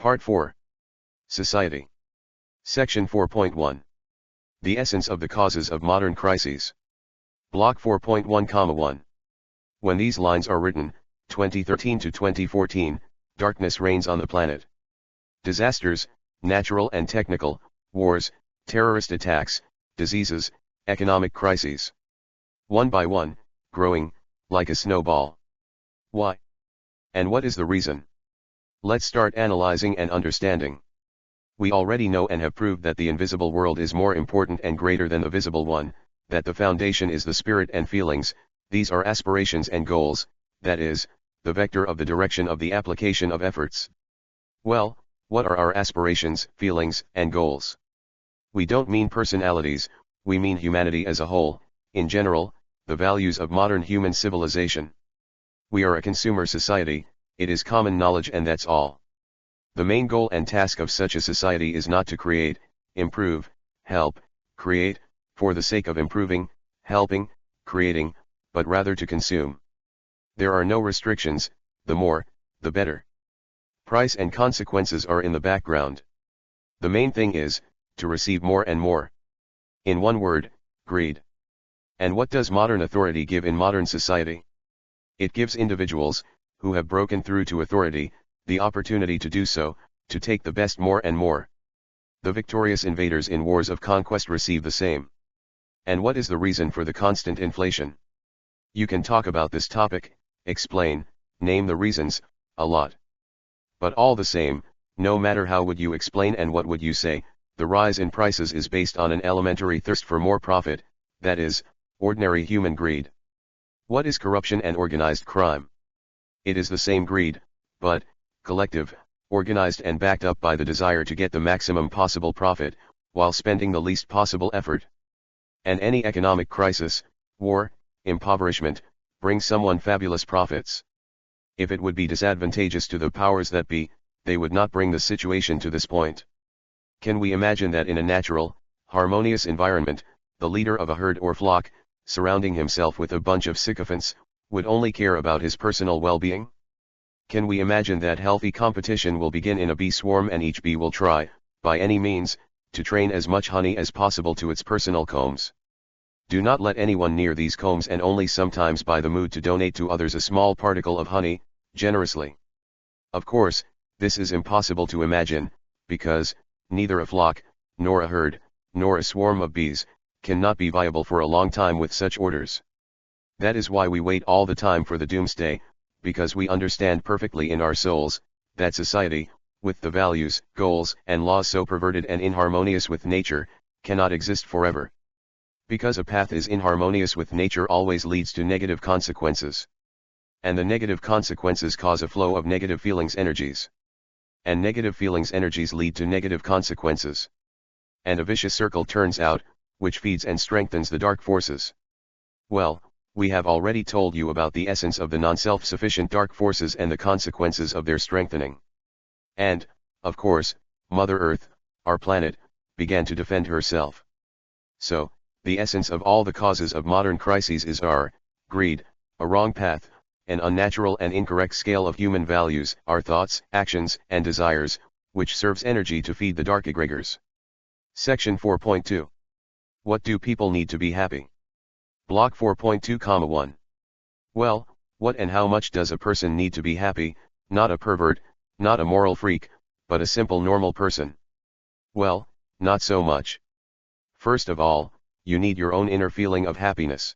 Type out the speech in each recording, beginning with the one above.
Part 4. Society. Section 4.1. The essence of the causes of modern crises. Block 4.1,1. When these lines are written, 2013 to 2014, darkness reigns on the planet. Disasters, natural and technical, wars, terrorist attacks, diseases, economic crises. One by one, growing, like a snowball. Why? And what is the reason? Let's start analyzing and understanding. We already know and have proved that the invisible world is more important and greater than the visible one, that the foundation is the spirit and feelings, these are aspirations and goals, that is, the vector of the direction of the application of efforts. Well, what are our aspirations, feelings, and goals? We don't mean personalities, we mean humanity as a whole, in general, the values of modern human civilization. We are a consumer society, it is common knowledge and that's all. The main goal and task of such a society is not to create, improve, help, create, for the sake of improving, helping, creating, but rather to consume. There are no restrictions, the more, the better. Price and consequences are in the background. The main thing is, to receive more and more. In one word, greed. And what does modern authority give in modern society? It gives individuals, who have broken through to authority, the opportunity to do so, to take the best more and more. The victorious invaders in wars of conquest receive the same. And what is the reason for the constant inflation? You can talk about this topic, explain, name the reasons, a lot. But all the same, no matter how would you explain and what would you say, the rise in prices is based on an elementary thirst for more profit, that is, ordinary human greed. What is corruption and organized crime? It is the same greed, but, collective, organized and backed up by the desire to get the maximum possible profit, while spending the least possible effort. And any economic crisis, war, impoverishment, brings someone fabulous profits. If it would be disadvantageous to the powers that be, they would not bring the situation to this point. Can we imagine that in a natural, harmonious environment, the leader of a herd or flock, surrounding himself with a bunch of sycophants, would only care about his personal well-being? Can we imagine that healthy competition will begin in a bee swarm and each bee will try, by any means, to train as much honey as possible to its personal combs? Do not let anyone near these combs and only sometimes by the mood to donate to others a small particle of honey, generously. Of course, this is impossible to imagine, because, neither a flock, nor a herd, nor a swarm of bees, cannot be viable for a long time with such orders. That is why we wait all the time for the doomsday, because we understand perfectly in our souls, that society, with the values, goals, and laws so perverted and inharmonious with nature, cannot exist forever. Because a path is inharmonious with nature always leads to negative consequences. And the negative consequences cause a flow of negative feelings energies. And negative feelings energies lead to negative consequences. And a vicious circle turns out, which feeds and strengthens the dark forces. Well, we have already told you about the essence of the non-self-sufficient dark forces and the consequences of their strengthening. And, of course, Mother Earth, our planet, began to defend herself. So, the essence of all the causes of modern crises is our greed, a wrong path, an unnatural and incorrect scale of human values, our thoughts, actions, and desires, which serves energy to feed the dark egregores. Section 4.2. What do people need to be happy? Block 4.2,1. Well, what and how much does a person need to be happy, not a pervert, not a moral freak, but a simple normal person? Well, not so much. First of all, you need your own inner feeling of happiness.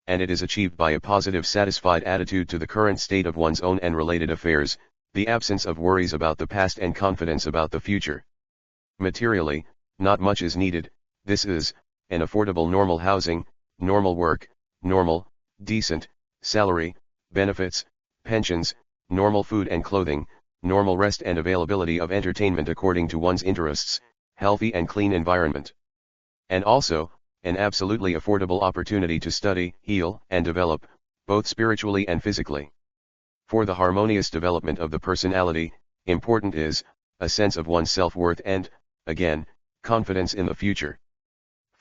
And it is achieved by a positive satisfied attitude to the current state of one's own and related affairs, the absence of worries about the past and confidence about the future. Materially, not much is needed, this is, an affordable normal housing, normal work, normal, decent, salary, benefits, pensions, normal food and clothing, normal rest and availability of entertainment according to one's interests, healthy and clean environment. And also, an absolutely affordable opportunity to study, heal, and develop, both spiritually and physically. For the harmonious development of the personality, important is, a sense of one's self-worth and, again, confidence in the future.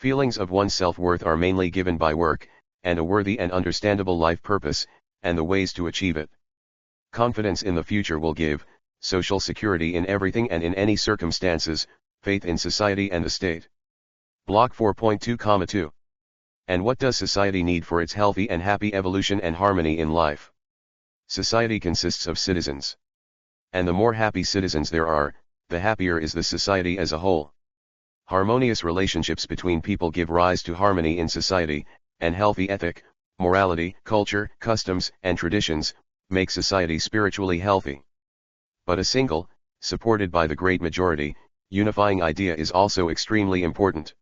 Feelings of one's self-worth are mainly given by work, and a worthy and understandable life purpose, and the ways to achieve it. Confidence in the future will give, social security in everything and in any circumstances, faith in society and the state. Block 4.2,2. And what does society need for its healthy and happy evolution and harmony in life? Society consists of citizens. And the more happy citizens there are, the happier is the society as a whole. Harmonious relationships between people give rise to harmony in society, and healthy ethic, morality, culture, customs, and traditions, make society spiritually healthy. But a single, supported by the great majority, unifying idea is also extremely important.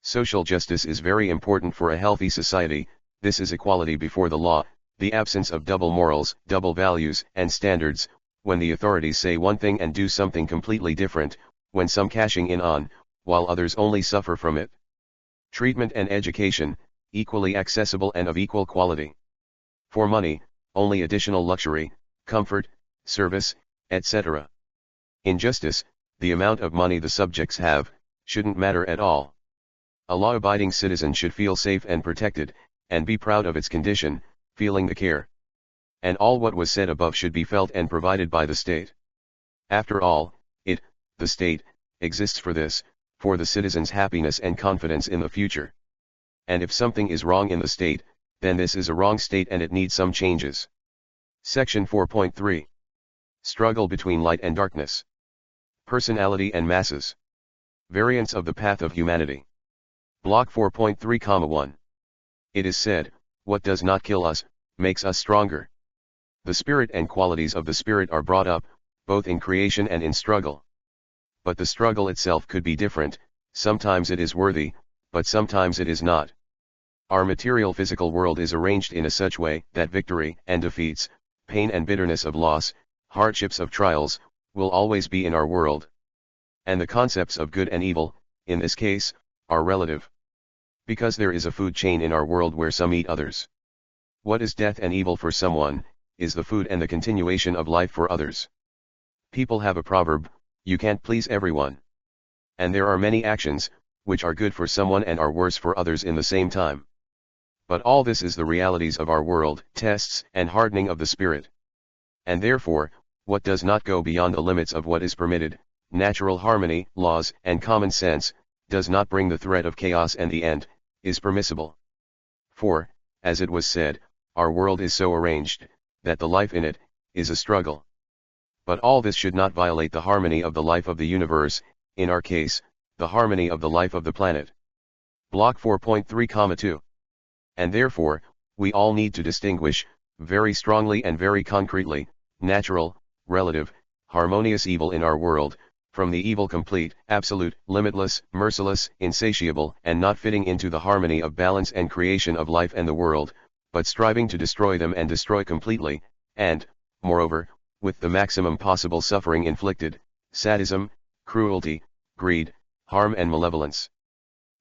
Social justice is very important for a healthy society. This is equality before the law, the absence of double morals, double values, and standards, when the authorities say one thing and do something completely different, when some cashing in on, while others only suffer from it. Treatment and education, equally accessible and of equal quality. For money, only additional luxury, comfort, service, etc. Injustice, the amount of money the subjects have, shouldn't matter at all. A law-abiding citizen should feel safe and protected, and be proud of its condition, feeling the care. And all what was said above should be felt and provided by the state. After all, it, the state, exists for this, for the citizens' happiness and confidence in the future. And if something is wrong in the state, then this is a wrong state and it needs some changes. Section 4.3. Struggle between light and darkness. Personality and masses. Variants of the path of humanity. Block 4.3,1. It is said, what does not kill us, makes us stronger. The spirit and qualities of the spirit are brought up, both in creation and in struggle. But the struggle itself could be different, sometimes it is worthy, but sometimes it is not. Our material physical world is arranged in a such way that victory and defeats, pain and bitterness of loss, hardships of trials, will always be in our world. And the concepts of good and evil, in this case, are relative. Because there is a food chain in our world where some eat others. What is death and evil for someone, is the food and the continuation of life for others. People have a proverb, you can't please everyone. And there are many actions, which are good for someone and are worse for others in the same time. But all this is the realities of our world, tests and hardening of the spirit. And therefore, what does not go beyond the limits of what is permitted, natural harmony, laws, and common sense, does not bring the threat of chaos and the end, is permissible. For, as it was said, our world is so arranged, that the life in it, is a struggle. But all this should not violate the harmony of the life of the universe, in our case, the harmony of the life of the planet. Block 4.3,2. And therefore, we all need to distinguish, very strongly and very concretely, natural, relative, harmonious evil in our world, from the evil complete, absolute, limitless, merciless, insatiable, and not fitting into the harmony of balance and creation of life and the world, but striving to destroy them and destroy completely, and, moreover, with the maximum possible suffering inflicted, sadism, cruelty, greed, harm and malevolence.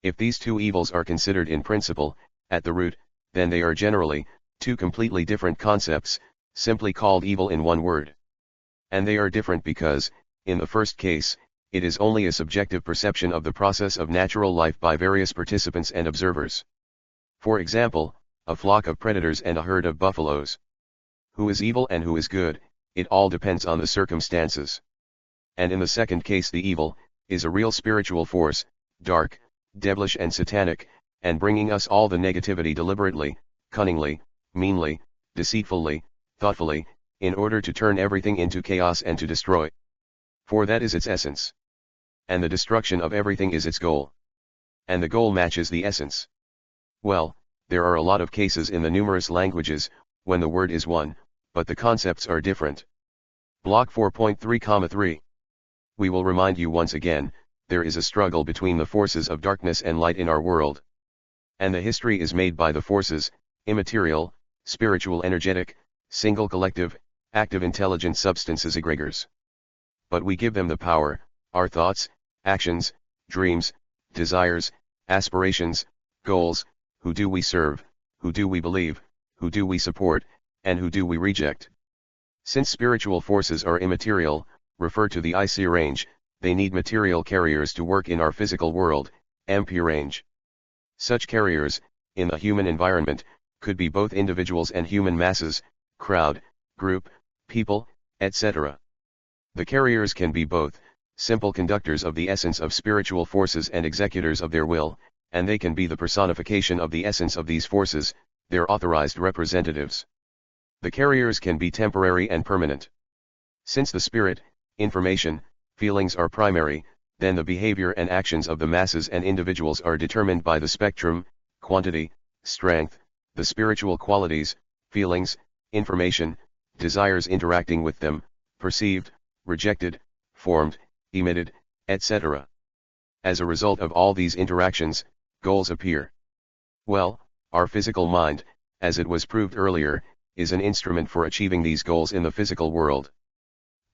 If these two evils are considered in principle, at the root, then they are generally, two completely different concepts, simply called evil in one word. And they are different because, in the first case, it is only a subjective perception of the process of natural life by various participants and observers. For example, a flock of predators and a herd of buffaloes. Who is evil and who is good, it all depends on the circumstances. And in the second case the evil, is a real spiritual force, dark, devilish and satanic, and bringing us all the negativity deliberately, cunningly, meanly, deceitfully, thoughtfully, in order to turn everything into chaos and to destroy. For that is its essence. And the destruction of everything is its goal. And the goal matches the essence. Well, there are a lot of cases in the numerous languages, when the word is one, but the concepts are different. Block 4.3,3. We will remind you once again, there is a struggle between the forces of darkness and light in our world. And the history is made by the forces, immaterial, spiritual energetic, single collective, active intelligent substances egregores. But we give them the power, our thoughts, actions, dreams, desires, aspirations, goals, who do we serve, who do we believe, who do we support, and who do we reject. Since spiritual forces are immaterial, refer to the IC range, they need material carriers to work in our physical world, MP range. Such carriers, in the human environment, could be both individuals and human masses, crowd, group, people, etc. The carriers can be both, simple conductors of the essence of spiritual forces and executors of their will, and they can be the personification of the essence of these forces, their authorized representatives. The carriers can be temporary and permanent. Since the spirit, information, feelings are primary, then the behavior and actions of the masses and individuals are determined by the spectrum, quantity, strength, the spiritual qualities, feelings, information, desires interacting with them, perceived, rejected, formed, emitted, etc. As a result of all these interactions, goals appear. Well, our physical mind, as it was proved earlier, is an instrument for achieving these goals in the physical world.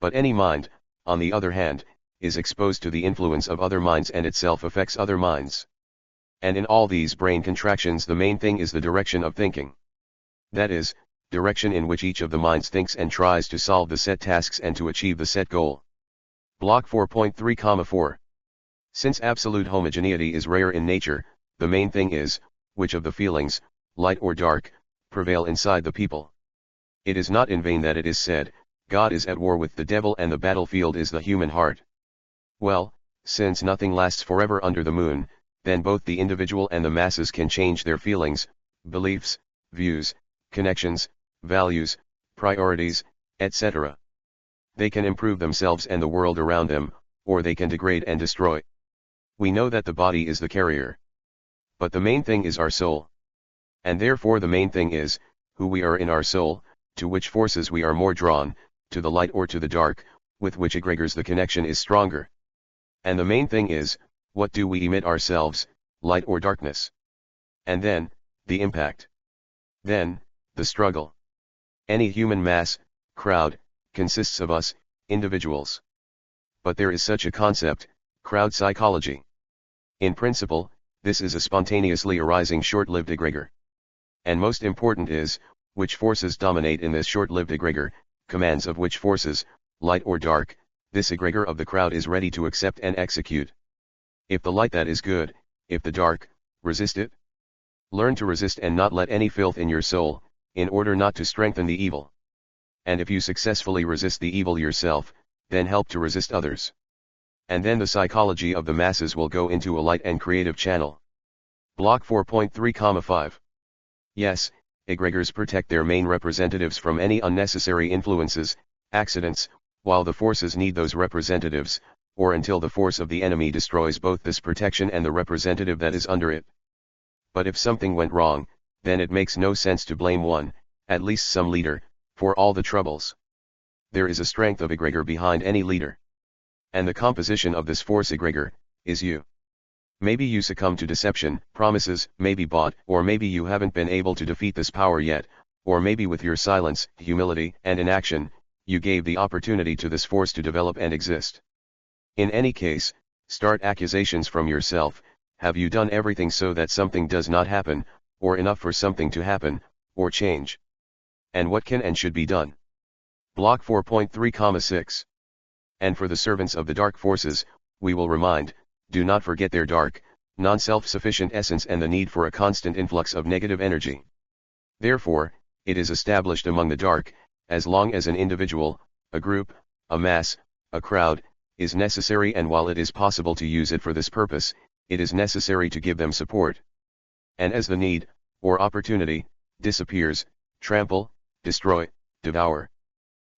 But any mind, on the other hand, is exposed to the influence of other minds and itself affects other minds. And in all these brain contractions the main thing is the direction of thinking. That is, direction in which each of the minds thinks and tries to solve the set tasks and to achieve the set goal. Block 4.3,4. Since absolute homogeneity is rare in nature, the main thing is, which of the feelings, light or dark, prevail inside the people. It is not in vain that it is said, God is at war with the devil and the battlefield is the human heart. Well, since nothing lasts forever under the moon, then both the individual and the masses can change their feelings, beliefs, views, connections, values, priorities, etc. They can improve themselves and the world around them, or they can degrade and destroy. We know that the body is the carrier. But the main thing is our soul. And therefore the main thing is, who we are in our soul, to which forces we are more drawn, to the light or to the dark, with which egregors the connection is stronger. And the main thing is, what do we emit ourselves, light or darkness? And then, the impact. Then, the struggle. Any human mass, crowd, consists of us, individuals. But there is such a concept, crowd psychology. In principle, this is a spontaneously arising short-lived egregor. And most important is, which forces dominate in this short-lived egregor, commands of which forces, light or dark, this egregor of the crowd is ready to accept and execute. If the light, that is good; if the dark, resist it. Learn to resist and not let any filth in your soul, in order not to strengthen the evil. And if you successfully resist the evil yourself, then help to resist others. And then the psychology of the masses will go into a light and creative channel. Block 4.3,5. Yes, egregors protect their main representatives from any unnecessary influences, accidents, while the forces need those representatives, or until the force of the enemy destroys both this protection and the representative that is under it. But if something went wrong, then it makes no sense to blame one, at least some leader, for all the troubles. There is a strength of egregor behind any leader. And the composition of this force egregor, is you. Maybe you succumb to deception, promises, maybe bought, or maybe you haven't been able to defeat this power yet, or maybe with your silence, humility, and inaction, you gave the opportunity to this force to develop and exist. In any case, start accusations from yourself. Have you done everything so that something does not happen, or enough for something to happen, or change? And what can and should be done? Block 4.3,6. And for the servants of the dark forces, we will remind, do not forget their dark, non-self-sufficient essence and the need for a constant influx of negative energy. Therefore, it is established among the dark, as long as an individual, a group, a mass, a crowd, is necessary, and while it is possible to use it for this purpose, it is necessary to give them support. And as the need, or opportunity, disappears, trample, destroy, devour.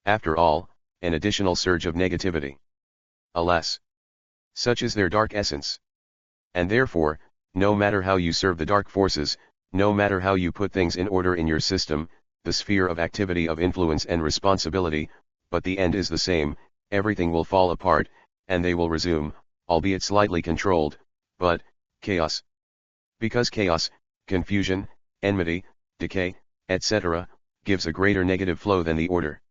After all, an additional surge of negativity. Alas! Such is their dark essence. And therefore, no matter how you serve the dark forces, no matter how you put things in order in your system, the sphere of activity of influence and responsibility, but the end is the same, everything will fall apart, and they will resume, albeit slightly controlled, but, chaos. Because chaos, confusion, enmity, decay, etc., gives a greater negative flow than the order.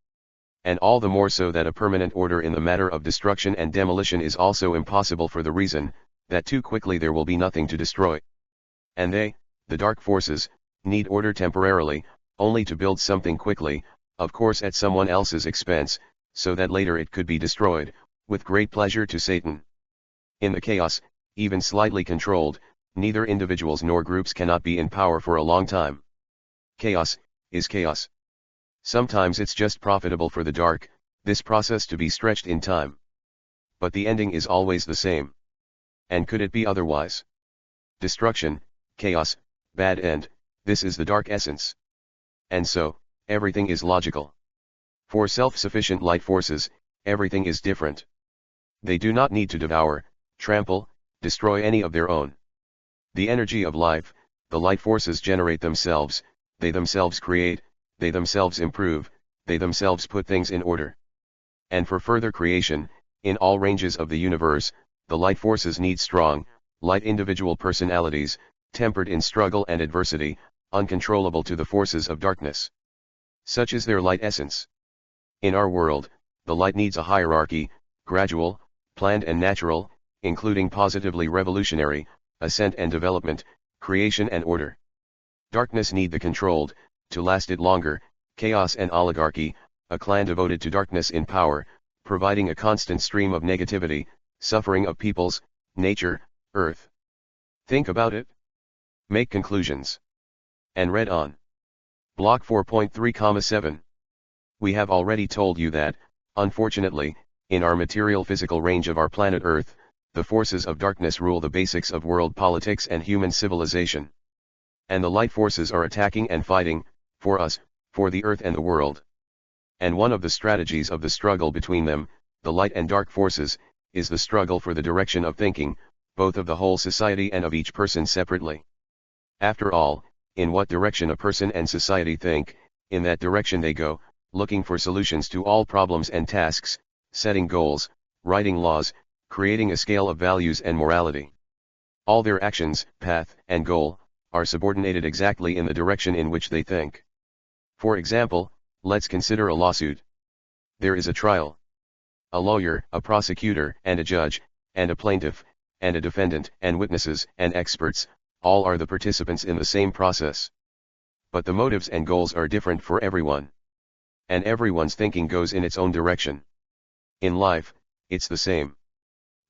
And all the more so that a permanent order in the matter of destruction and demolition is also impossible, for the reason, that too quickly there will be nothing to destroy. And they, the dark forces, need order temporarily, only to build something quickly, of course at someone else's expense, so that later it could be destroyed, with great pleasure to Satan. In the chaos, even slightly controlled, neither individuals nor groups cannot be in power for a long time. Chaos is chaos. Sometimes it's just profitable for the dark, this process to be stretched in time. But the ending is always the same. And could it be otherwise? Destruction, chaos, bad end, this is the dark essence. And so, everything is logical. For self-sufficient light forces, everything is different. They do not need to devour, trample, destroy any of their own. The energy of life, the light forces generate themselves, they themselves create, they themselves improve, they themselves put things in order. And for further creation, in all ranges of the universe, the light forces need strong, light individual personalities, tempered in struggle and adversity, uncontrollable to the forces of darkness. Such is their light essence. In our world, the light needs a hierarchy, gradual, planned and natural, including positively revolutionary, ascent and development, creation and order. Darkness need the controlled, to last it longer, chaos and oligarchy, a clan devoted to darkness in power, providing a constant stream of negativity, suffering of peoples, nature, earth. Think about it. Make conclusions. And read on. Block 4.3,7. We have already told you that, unfortunately, in our material physical range of our planet Earth, the forces of darkness rule the basics of world politics and human civilization. And the light forces are attacking and fighting, for us, for the Earth and the world. And one of the strategies of the struggle between them, the light and dark forces, is the struggle for the direction of thinking, both of the whole society and of each person separately. After all, in what direction a person and society think, in that direction they go, looking for solutions to all problems and tasks, setting goals, writing laws, creating a scale of values and morality. All their actions, path, and goal, are subordinated exactly in the direction in which they think. For example, let's consider a lawsuit. There is a trial. A lawyer, a prosecutor, and a judge, and a plaintiff, and a defendant, and witnesses, and experts, all are the participants in the same process. But the motives and goals are different for everyone. And everyone's thinking goes in its own direction. In life, it's the same.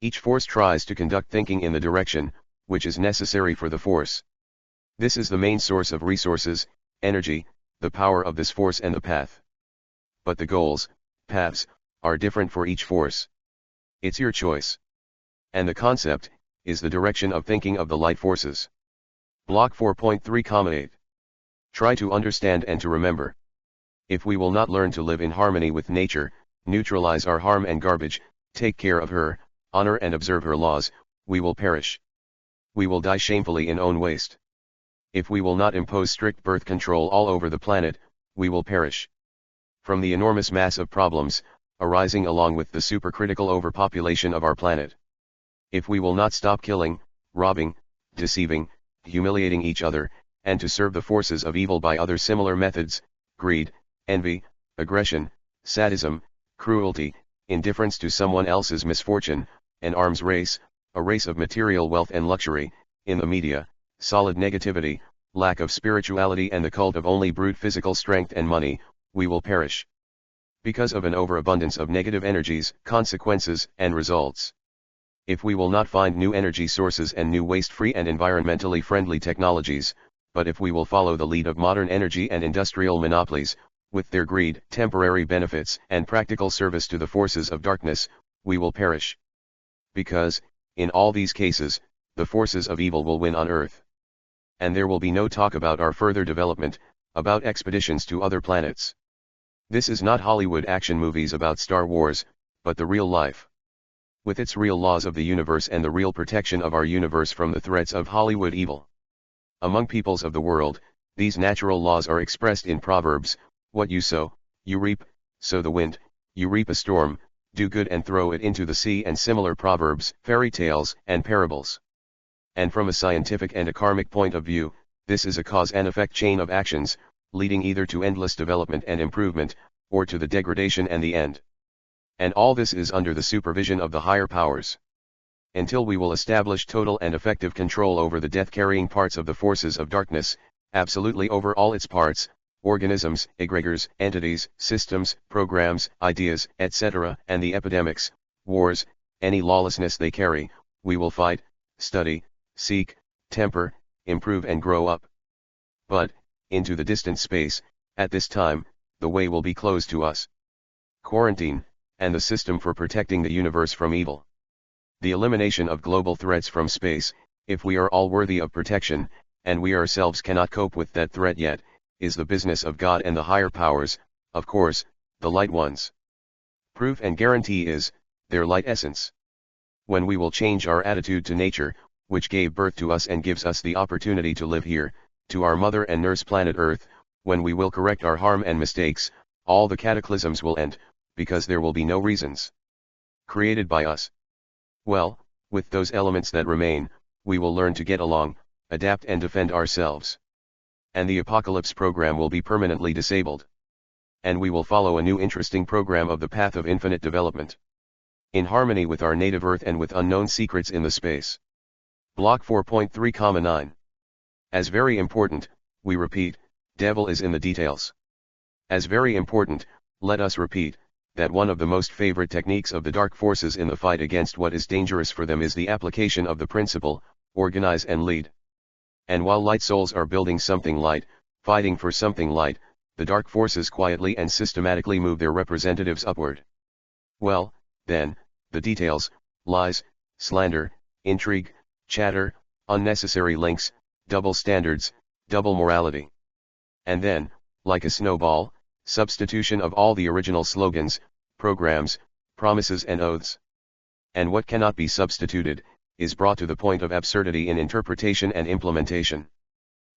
Each force tries to conduct thinking in the direction, which is necessary for the force. This is the main source of resources, energy, the power of this force and the path. But the goals, paths, are different for each force. It's your choice. And the concept, is the direction of thinking of the light forces. Block 4.3,8. Try to understand and to remember. If we will not learn to live in harmony with nature, neutralize our harm and garbage, take care of her, honor and observe her laws, we will perish. We will die shamefully in own waste. If we will not impose strict birth control all over the planet, we will perish. From the enormous mass of problems, arising along with the supercritical overpopulation of our planet. If we will not stop killing, robbing, deceiving, humiliating each other, and to serve the forces of evil by other similar methods, greed, envy, aggression, sadism, cruelty, indifference to someone else's misfortune, an arms race, a race of material wealth and luxury, in the media, solid negativity, lack of spirituality and the cult of only brute physical strength and money, we will perish. Because of an overabundance of negative energies, consequences, and results. If we will not find new energy sources and new waste-free and environmentally friendly technologies, but if we will follow the lead of modern energy and industrial monopolies, with their greed, temporary benefits, and practical service to the forces of darkness, we will perish. Because, in all these cases, the forces of evil will win on Earth. And there will be no talk about our further development, about expeditions to other planets. This is not Hollywood action movies about Star Wars, but the real life. With its real laws of the universe and the real protection of our universe from the threats of Hollywood evil. Among peoples of the world, these natural laws are expressed in proverbs: what you sow, you reap, sow the wind, you reap a storm, do good and throw it into the sea, and similar proverbs, fairy tales, and parables. And from a scientific and a karmic point of view, this is a cause and effect chain of actions, leading either to endless development and improvement, or to the degradation and the end. And all this is under the supervision of the higher powers. Until we will establish total and effective control over the death-carrying parts of the forces of darkness, absolutely over all its parts, organisms, egregores, entities, systems, programs, ideas, etc., and the epidemics, wars, any lawlessness they carry, we will fight, study, seek, temper, improve and grow up. But, into the distant space, at this time, the way will be closed to us. quarantine, and the system for protecting the universe from evil. The elimination of global threats from space, if we are all worthy of protection, and we ourselves cannot cope with that threat yet, is the business of God and the higher powers, of course, the light ones. Proof and guarantee is, their light essence. When we will change our attitude to nature, which gave birth to us and gives us the opportunity to live here, to our mother and nurse planet Earth, when we will correct our harm and mistakes, all the cataclysms will end, because there will be no reasons created by us. Well, with those elements that remain, we will learn to get along, adapt and defend ourselves. And the apocalypse program will be permanently disabled. And we will follow a new interesting program of the path of infinite development, in harmony with our native Earth and with unknown secrets in the space. Block 4.3,9. As very important, we repeat, devil is in the details. As very important, let us repeat, that one of the most favorite techniques of the dark forces in the fight against what is dangerous for them is the application of the principle, organize and lead. And while light souls are building something light, fighting for something light, the dark forces quietly and systematically move their representatives upward. Well, then, the details, lies, slander, intrigue, chatter, unnecessary links, double standards, double morality. And then, like a snowball, substitution of all the original slogans, programs, promises and oaths. And what cannot be substituted, is brought to the point of absurdity in interpretation and implementation.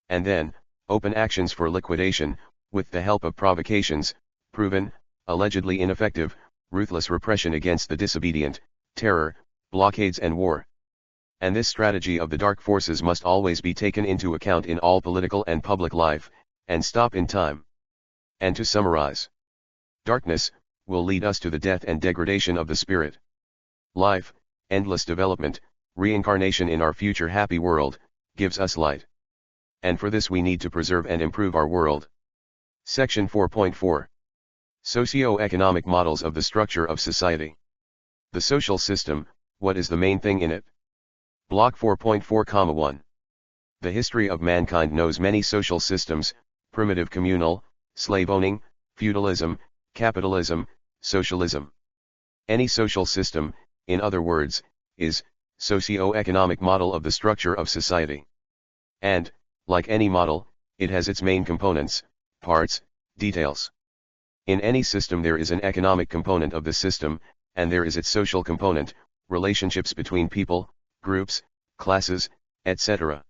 And then, open actions for liquidation, with the help of provocations, proven, allegedly ineffective, ruthless repression against the disobedient, terror, blockades and war. And this strategy of the dark forces must always be taken into account in all political and public life, and stop in time. And to summarize, darkness will lead us to the death and degradation of the spirit. Life, endless development, reincarnation in our future happy world, gives us light. And for this we need to preserve and improve our world. Section 4.4. Socio-economic models of the structure of society. The social system, what is the main thing in it? Block 4.4,1. The history of mankind knows many social systems, primitive communal, slave-owning, feudalism, capitalism, socialism. Any social system, in other words, is socio-economic model of the structure of society. And, like any model, it has its main components, parts, details. In any system there is an economic component of the system, and there is its social component, relationships between people, groups, classes, etc.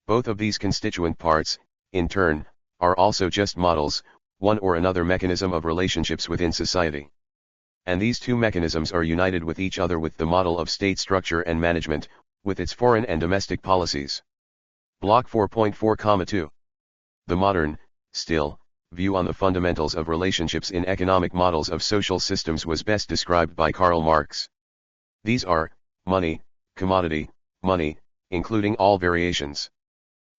Both of these constituent parts, in turn, are also just models, one or another mechanism of relationships within society. And these two mechanisms are united with each other with the model of state structure and management, with its foreign and domestic policies. Block 4.4,2. The modern, still, view on the fundamentals of relationships in economic models of social systems was best described by Karl Marx. These are, money, commodity, money, including all variations.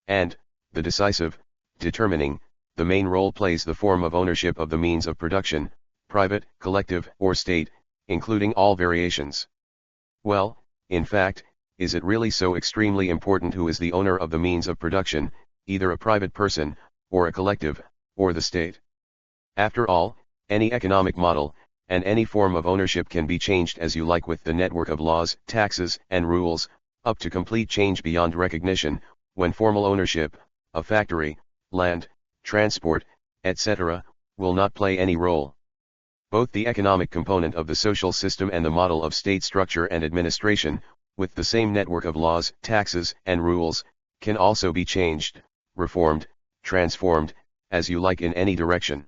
And, the decisive, determining, the main role plays the form of ownership of the means of production, private, collective, or state, including all variations. Well, in fact, is it really so extremely important who is the owner of the means of production, either a private person, or a collective, or the state? After all, any economic model, and any form of ownership can be changed as you like with the network of laws, taxes, and rules, up to complete change beyond recognition, when formal ownership, of factory, land, transport, etc., will not play any role. Both the economic component of the social system and the model of state structure and administration, with the same network of laws, taxes, and rules, can also be changed, reformed, transformed, as you like in any direction.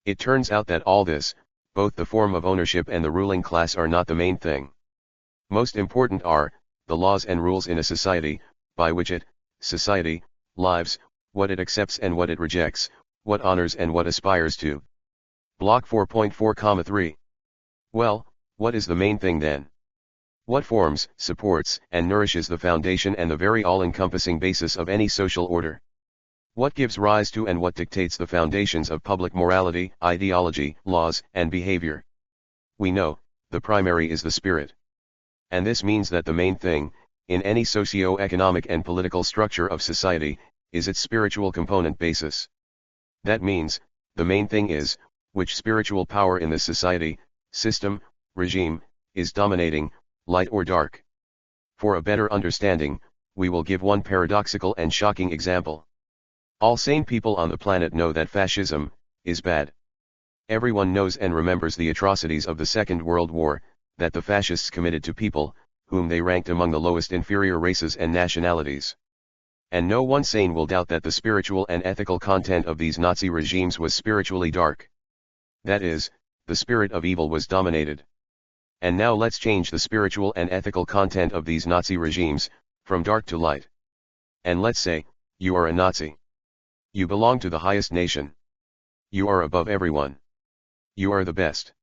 It turns out that all this, both the form of ownership and the ruling class, are not the main thing. Most important are, the laws and rules in a society, by which it, society, lives, what it accepts and what it rejects, what honors and what aspires to. Block 4.4,3. Well, what is the main thing then? What forms, supports, and nourishes the foundation and the very all-encompassing basis of any social order? What gives rise to and what dictates the foundations of public morality, ideology, laws, and behavior? We know, the primary is the spirit. And this means that the main thing, in any socio-economic and political structure of society, is its spiritual component basis. That means, the main thing is, which spiritual power in the society, system, regime, is dominating, light or dark. For a better understanding, we will give one paradoxical and shocking example. All sane people on the planet know that fascism is bad. Everyone knows and remembers the atrocities of the Second World War, that the fascists committed to people, whom they ranked among the lowest inferior races and nationalities. And no one sane will doubt that the spiritual and ethical content of these Nazi regimes was spiritually dark. That is, the spirit of evil was dominated. And now let's change the spiritual and ethical content of these Nazi regimes, from dark to light. And let's say, you are a Nazi. You belong to the highest nation. You are above everyone. You are the best.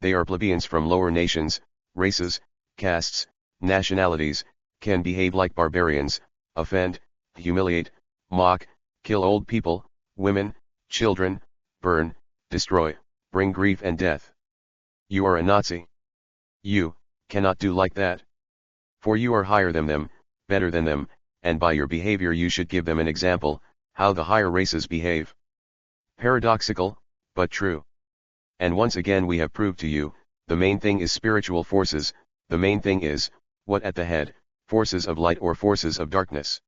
They are plebeians from lower nations, races, castes, nationalities, can behave like barbarians, offend, humiliate, mock, kill old people, women, children, burn, destroy, bring grief and death. You are a Nazi. You cannot do like that. For you are higher than them, better than them, and by your behavior you should give them an example, how the higher races behave. Paradoxical, but true. And once again we have proved to you, the main thing is spiritual forces, the main thing is, what at the head, forces of light or forces of darkness.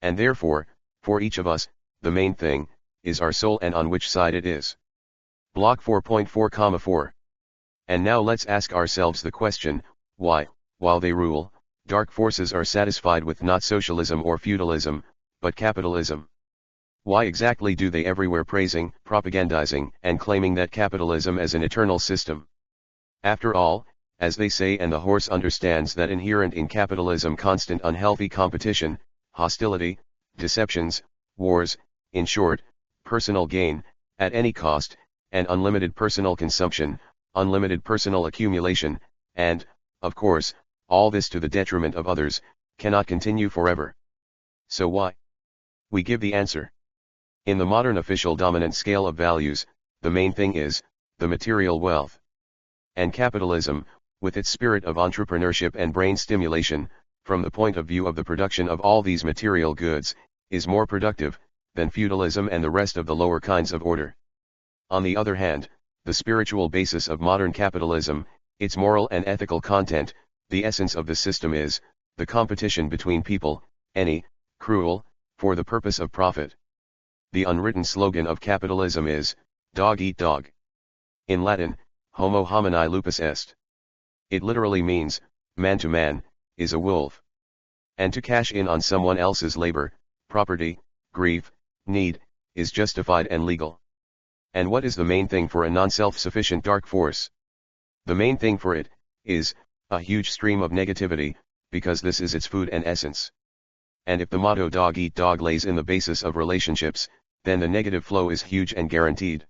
And therefore, for each of us, the main thing, is our soul and on which side it is. Block 4.4,4. And now let's ask ourselves the question, why, while they rule, dark forces are satisfied with not socialism or feudalism, but capitalism? Why exactly do they everywhere praising, propagandizing, and claiming that capitalism is an eternal system? After all, as they say, and the horse understands that inherent in capitalism constant unhealthy competition, hostility, deceptions, wars, in short, personal gain, at any cost, and unlimited personal consumption, unlimited personal accumulation, and, of course, all this to the detriment of others, cannot continue forever. So why? We give the answer. In the modern official dominant scale of values, the main thing is, the material wealth. And capitalism, with its spirit of entrepreneurship and brain stimulation, from the point of view of the production of all these material goods, is more productive, than feudalism and the rest of the lower kinds of order. On the other hand, the spiritual basis of modern capitalism, its moral and ethical content, the essence of the system is, the competition between people, any, cruel, for the purpose of profit. The unwritten slogan of capitalism is, dog eat dog. In Latin, homo homini lupus est. It literally means, man to man, is a wolf. And to cash in on someone else's labor, property, grief, need, is justified and legal. And what is the main thing for a non-self-sufficient dark force? The main thing for it, is, a huge stream of negativity, because this is its food and essence. And if the motto dog eat dog lays in the basis of relationships, then the negative flow is huge and guaranteed.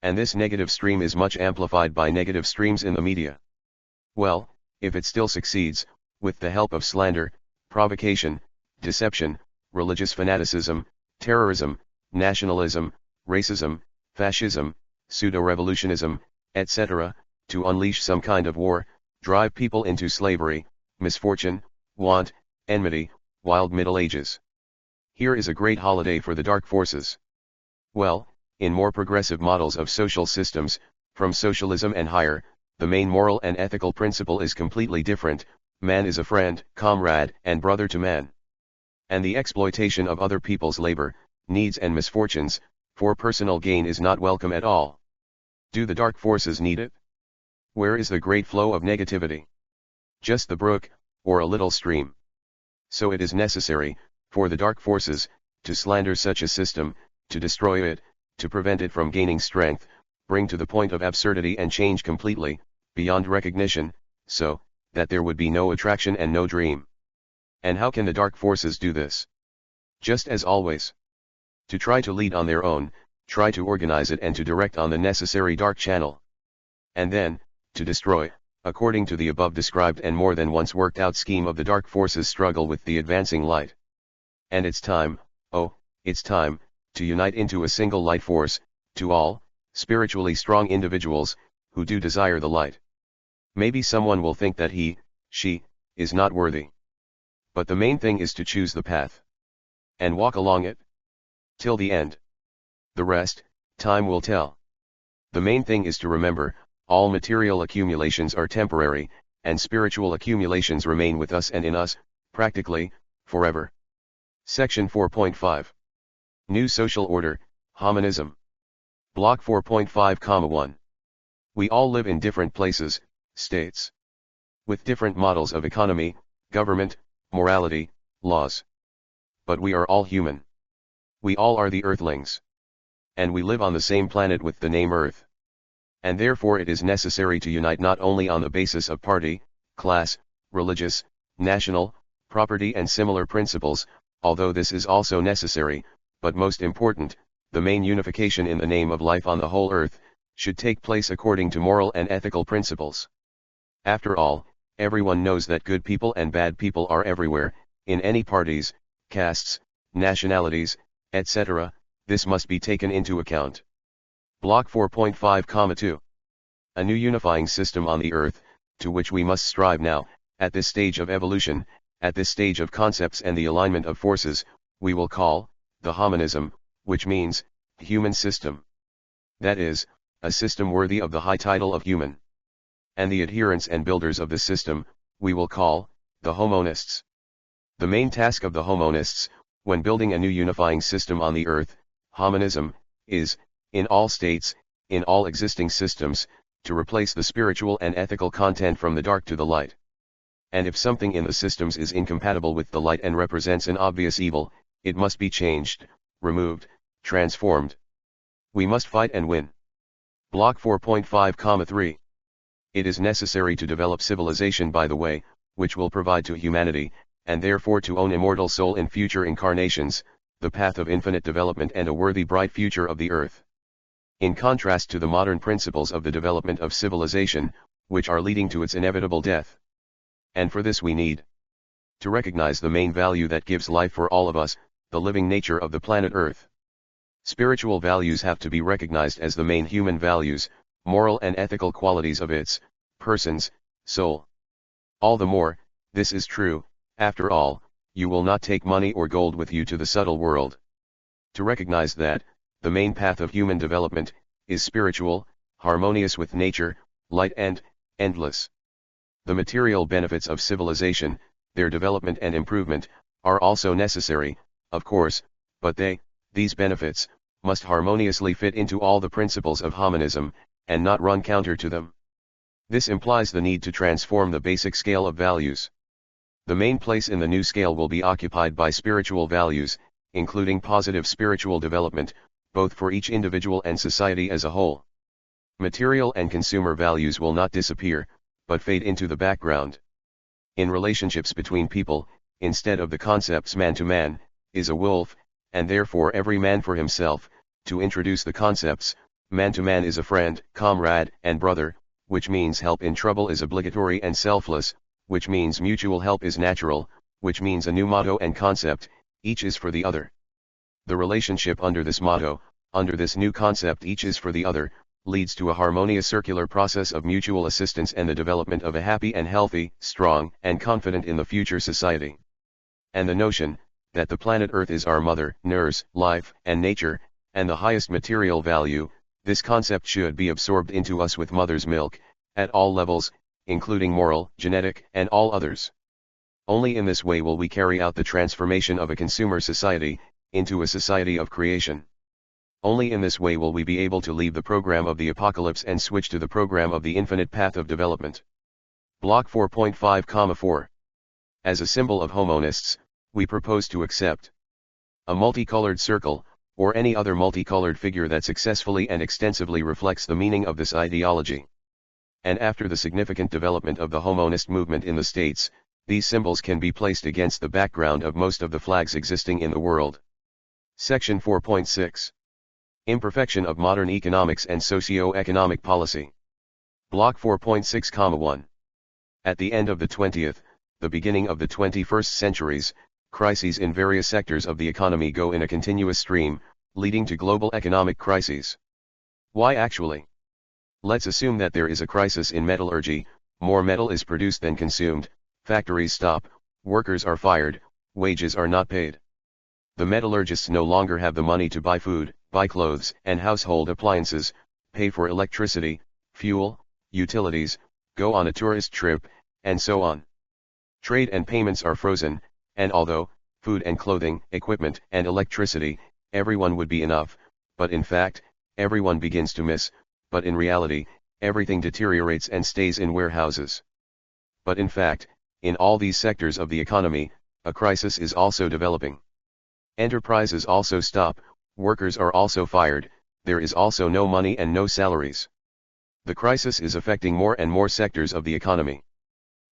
And this negative stream is much amplified by negative streams in the media. Well, if it still succeeds, with the help of slander, provocation, deception, religious fanaticism, terrorism, nationalism, racism, fascism, pseudo-revolutionism, etc., to unleash some kind of war, drive people into slavery, misfortune, want, enmity, wild Middle Ages. Here is a great holiday for the dark forces. Well, in more progressive models of social systems, from socialism and higher, the main moral and ethical principle is completely different. Man is a friend, comrade, and brother to man. And the exploitation of other people's labor, needs and misfortunes, for personal gain is not welcome at all. Do the dark forces need it? Where is the great flow of negativity? Just the brook, or a little stream. So it is necessary, for the dark forces, to slander such a system, to destroy it, to prevent it from gaining strength, bring to the point of absurdity and change completely, beyond recognition, so, that there would be no attraction and no dream. And how can the dark forces do this? Just as always. To try to lead on their own, try to organize it and to direct on the necessary dark channel. And then, to destroy, according to the above described and more than once worked out scheme of the dark forces' struggle with the advancing light. And it's time, oh, it's time, to unite into a single light force, to all, spiritually strong individuals, who do desire the light. Maybe someone will think that he, she, is not worthy. But the main thing is to choose the path. And walk along it. Till the end. The rest, time will tell. The main thing is to remember, all material accumulations are temporary, and spiritual accumulations remain with us and in us, practically, forever. Section 4.5. New Social Order, Homonism. Block 4.5,1. We all live in different places, states, with different models of economy, government, morality, laws. But we are all human. We all are the Earthlings. And we live on the same planet with the name Earth. And therefore it is necessary to unite not only on the basis of party, class, religious, national, property and similar principles, although this is also necessary, but most important, the main unification in the name of life on the whole earth, should take place according to moral and ethical principles. After all, everyone knows that good people and bad people are everywhere, in any parties, castes, nationalities, etc., this must be taken into account. Block 4.5,2. A new unifying system on the earth, to which we must strive now, at this stage of evolution, at this stage of concepts and the alignment of forces, we will call, the homonism, which means, human system. That is, a system worthy of the high title of human. And the adherents and builders of this system, we will call, the homonists. The main task of the homonists, when building a new unifying system on the earth, homonism, is, in all states, in all existing systems, to replace the spiritual and ethical content from the dark to the light. And if something in the systems is incompatible with the light and represents an obvious evil, it must be changed, removed, transformed. We must fight and win. Block 4.5,3. It is necessary to develop civilization by the way, which will provide to humanity, and therefore to own immortal soul in future incarnations, the path of infinite development and a worthy bright future of the earth. In contrast to the modern principles of the development of civilization, which are leading to its inevitable death. And for this we need to recognize the main value that gives life for all of us, the living nature of the planet Earth. Spiritual values have to be recognized as the main human values, moral and ethical qualities of its person's soul. All the more, this is true, after all, you will not take money or gold with you to the subtle world. To recognize that, the main path of human development, is spiritual, harmonious with nature, light and endless. The material benefits of civilization, their development and improvement, are also necessary, of course, but these benefits, must harmoniously fit into all the principles of homonism, and not run counter to them. This implies the need to transform the basic scale of values. The main place in the new scale will be occupied by spiritual values, including positive spiritual development, both for each individual and society as a whole. Material and consumer values will not disappear, but fade into the background. In relationships between people, instead of the concepts man to man, is a wolf, and therefore every man for himself, to introduce the concepts, man to man is a friend, comrade, and brother, which means help in trouble is obligatory and selfless, which means mutual help is natural, which means a new motto and concept, each is for the other. The relationship under this motto, under this new concept each is for the other, leads to a harmonious circular process of mutual assistance and the development of a happy and healthy, strong and confident in the future society. And the notion, that the planet Earth is our mother, nurse, life, and nature, and the highest material value, this concept should be absorbed into us with mother's milk, at all levels, including moral, genetic, and all others. Only in this way will we carry out the transformation of a consumer society, into a society of creation. Only in this way will we be able to leave the program of the apocalypse and switch to the program of the infinite path of development. Block 4.5,4. As a symbol of homonists, we propose to accept a multicolored circle, or any other multicolored figure that successfully and extensively reflects the meaning of this ideology. And after the significant development of the homonist movement in the States, these symbols can be placed against the background of most of the flags existing in the world. Section 4.6. Imperfection of modern economics and socio-economic policy. Block 4.6,1. At the end of the 20th, the beginning of the 21st centuries, crises in various sectors of the economy go in a continuous stream, leading to global economic crises. Why actually? Let's assume that there is a crisis in metallurgy, more metal is produced than consumed, factories stop, workers are fired, wages are not paid. The metallurgists no longer have the money to buy food, buy clothes and household appliances, pay for electricity, fuel, utilities, go on a tourist trip, and so on. Trade and payments are frozen, and although, food and clothing, equipment and electricity, everyone would be enough, but in fact, everyone begins to miss, but in reality, everything deteriorates and stays in warehouses. But in fact, in all these sectors of the economy, a crisis is also developing. Enterprises also stop, workers are also fired, there is also no money and no salaries. The crisis is affecting more and more sectors of the economy.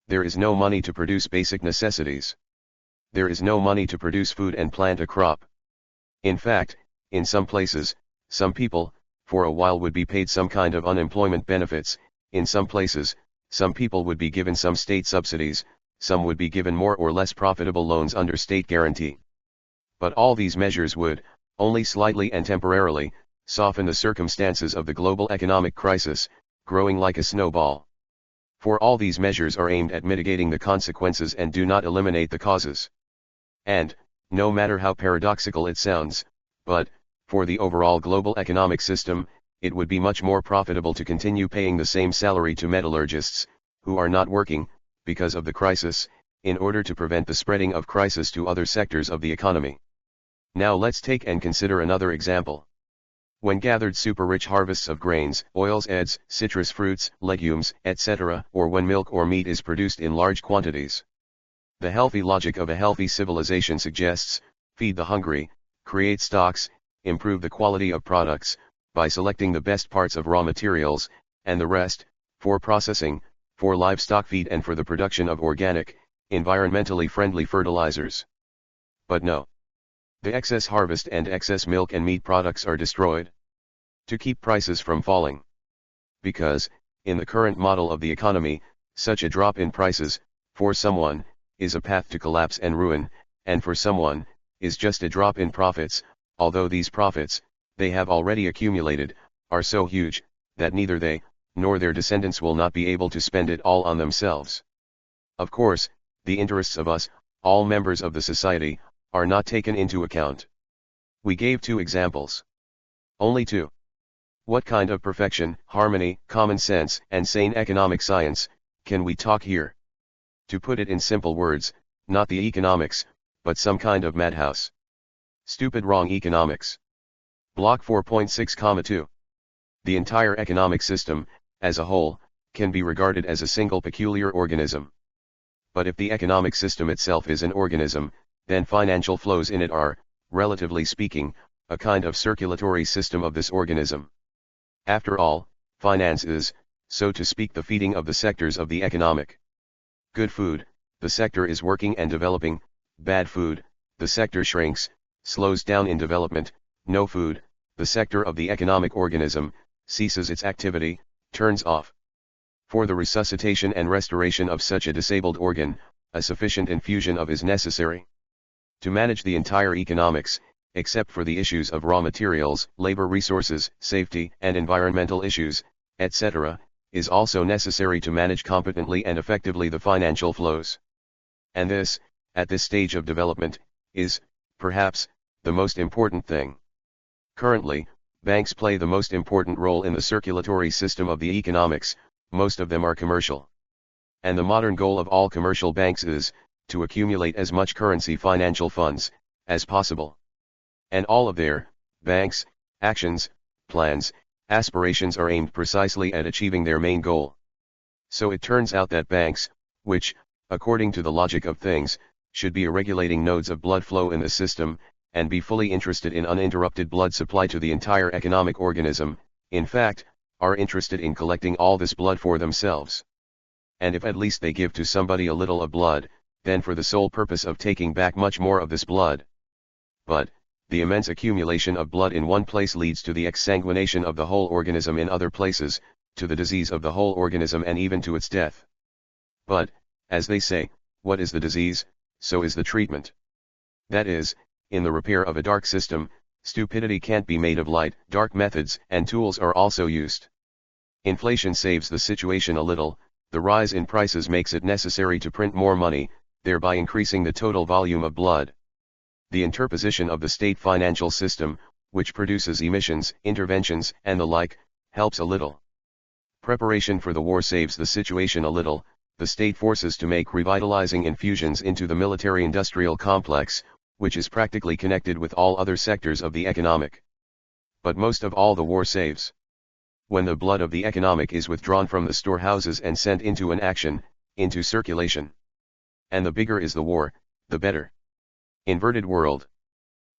There is no money to produce basic necessities. There is no money to produce food and plant a crop. In fact, in some places, some people, for a while would be paid some kind of unemployment benefits, in some places, some people would be given some state subsidies, some would be given more or less profitable loans under state guarantee. But all these measures would, only slightly and temporarily, soften the circumstances of the global economic crisis, growing like a snowball. For all these measures are aimed at mitigating the consequences and do not eliminate the causes. And, no matter how paradoxical it sounds, but, for the overall global economic system, it would be much more profitable to continue paying the same salary to metallurgists, who are not working, because of the crisis, in order to prevent the spreading of crisis to other sectors of the economy. Now let's take and consider another example. When gathered super-rich harvests of grains, oils, eggs, citrus fruits, legumes, etc., or when milk or meat is produced in large quantities. The healthy logic of a healthy civilization suggests, feed the hungry, create stocks, improve the quality of products, by selecting the best parts of raw materials, and the rest, for processing, for livestock feed and for the production of organic, environmentally friendly fertilizers. But no. The excess harvest and excess milk and meat products are destroyed to keep prices from falling. Because, in the current model of the economy, such a drop in prices, for someone, is a path to collapse and ruin, and for someone, is just a drop in profits, although these profits, they have already accumulated, are so huge, that neither they, nor their descendants will not be able to spend it all on themselves. Of course, the interests of us, all members of the society, are not taken into account. We gave 2 examples. Only 2. What kind of perfection, harmony, common sense, and sane economic science, can we talk here? To put it in simple words, not the economics, but some kind of madhouse. Stupid wrong economics. Block 4.6,2. The entire economic system, as a whole, can be regarded as a single peculiar organism. But if the economic system itself is an organism, then financial flows in it are, relatively speaking, a kind of circulatory system of this organism. After all, finance is, so to speak, the feeding of the sectors of the economic. Good food, the sector is working and developing; bad food, the sector shrinks, slows down in development; no food, the sector of the economic organism, ceases its activity, turns off. For the resuscitation and restoration of such a disabled organ, a sufficient infusion of is necessary. To manage the entire economics, except for the issues of raw materials, labor resources, safety and environmental issues, etc., is also necessary to manage competently and effectively the financial flows. And this, at this stage of development, is, perhaps, the most important thing. Currently, banks play the most important role in the circulatory system of the economics; most of them are commercial. And the modern goal of all commercial banks is, to accumulate as much currency financial funds, as possible. And all of their, banks, actions, plans, aspirations are aimed precisely at achieving their main goal. So it turns out that banks, which, according to the logic of things, should be regulating nodes of blood flow in the system, and be fully interested in uninterrupted blood supply to the entire economic organism, in fact, are interested in collecting all this blood for themselves. And if at least they give to somebody a little of blood, then for the sole purpose of taking back much more of this blood. But, the immense accumulation of blood in one place leads to the exsanguination of the whole organism in other places, to the disease of the whole organism and even to its death. But, as they say, what is the disease, so is the treatment. That is, in the repair of a dark system, stupidity can't be made of light; dark methods and tools are also used. Inflation saves the situation a little; the rise in prices makes it necessary to print more money, thereby increasing the total volume of blood. The interposition of the state financial system, which produces emissions, interventions, and the like, helps a little. Preparation for the war saves the situation a little. The state forces to make revitalizing infusions into the military-industrial complex, which is practically connected with all other sectors of the economic. But most of all the war saves. When the blood of the economic is withdrawn from the storehouses and sent into an action, into circulation. And the bigger is the war, the better. Inverted world.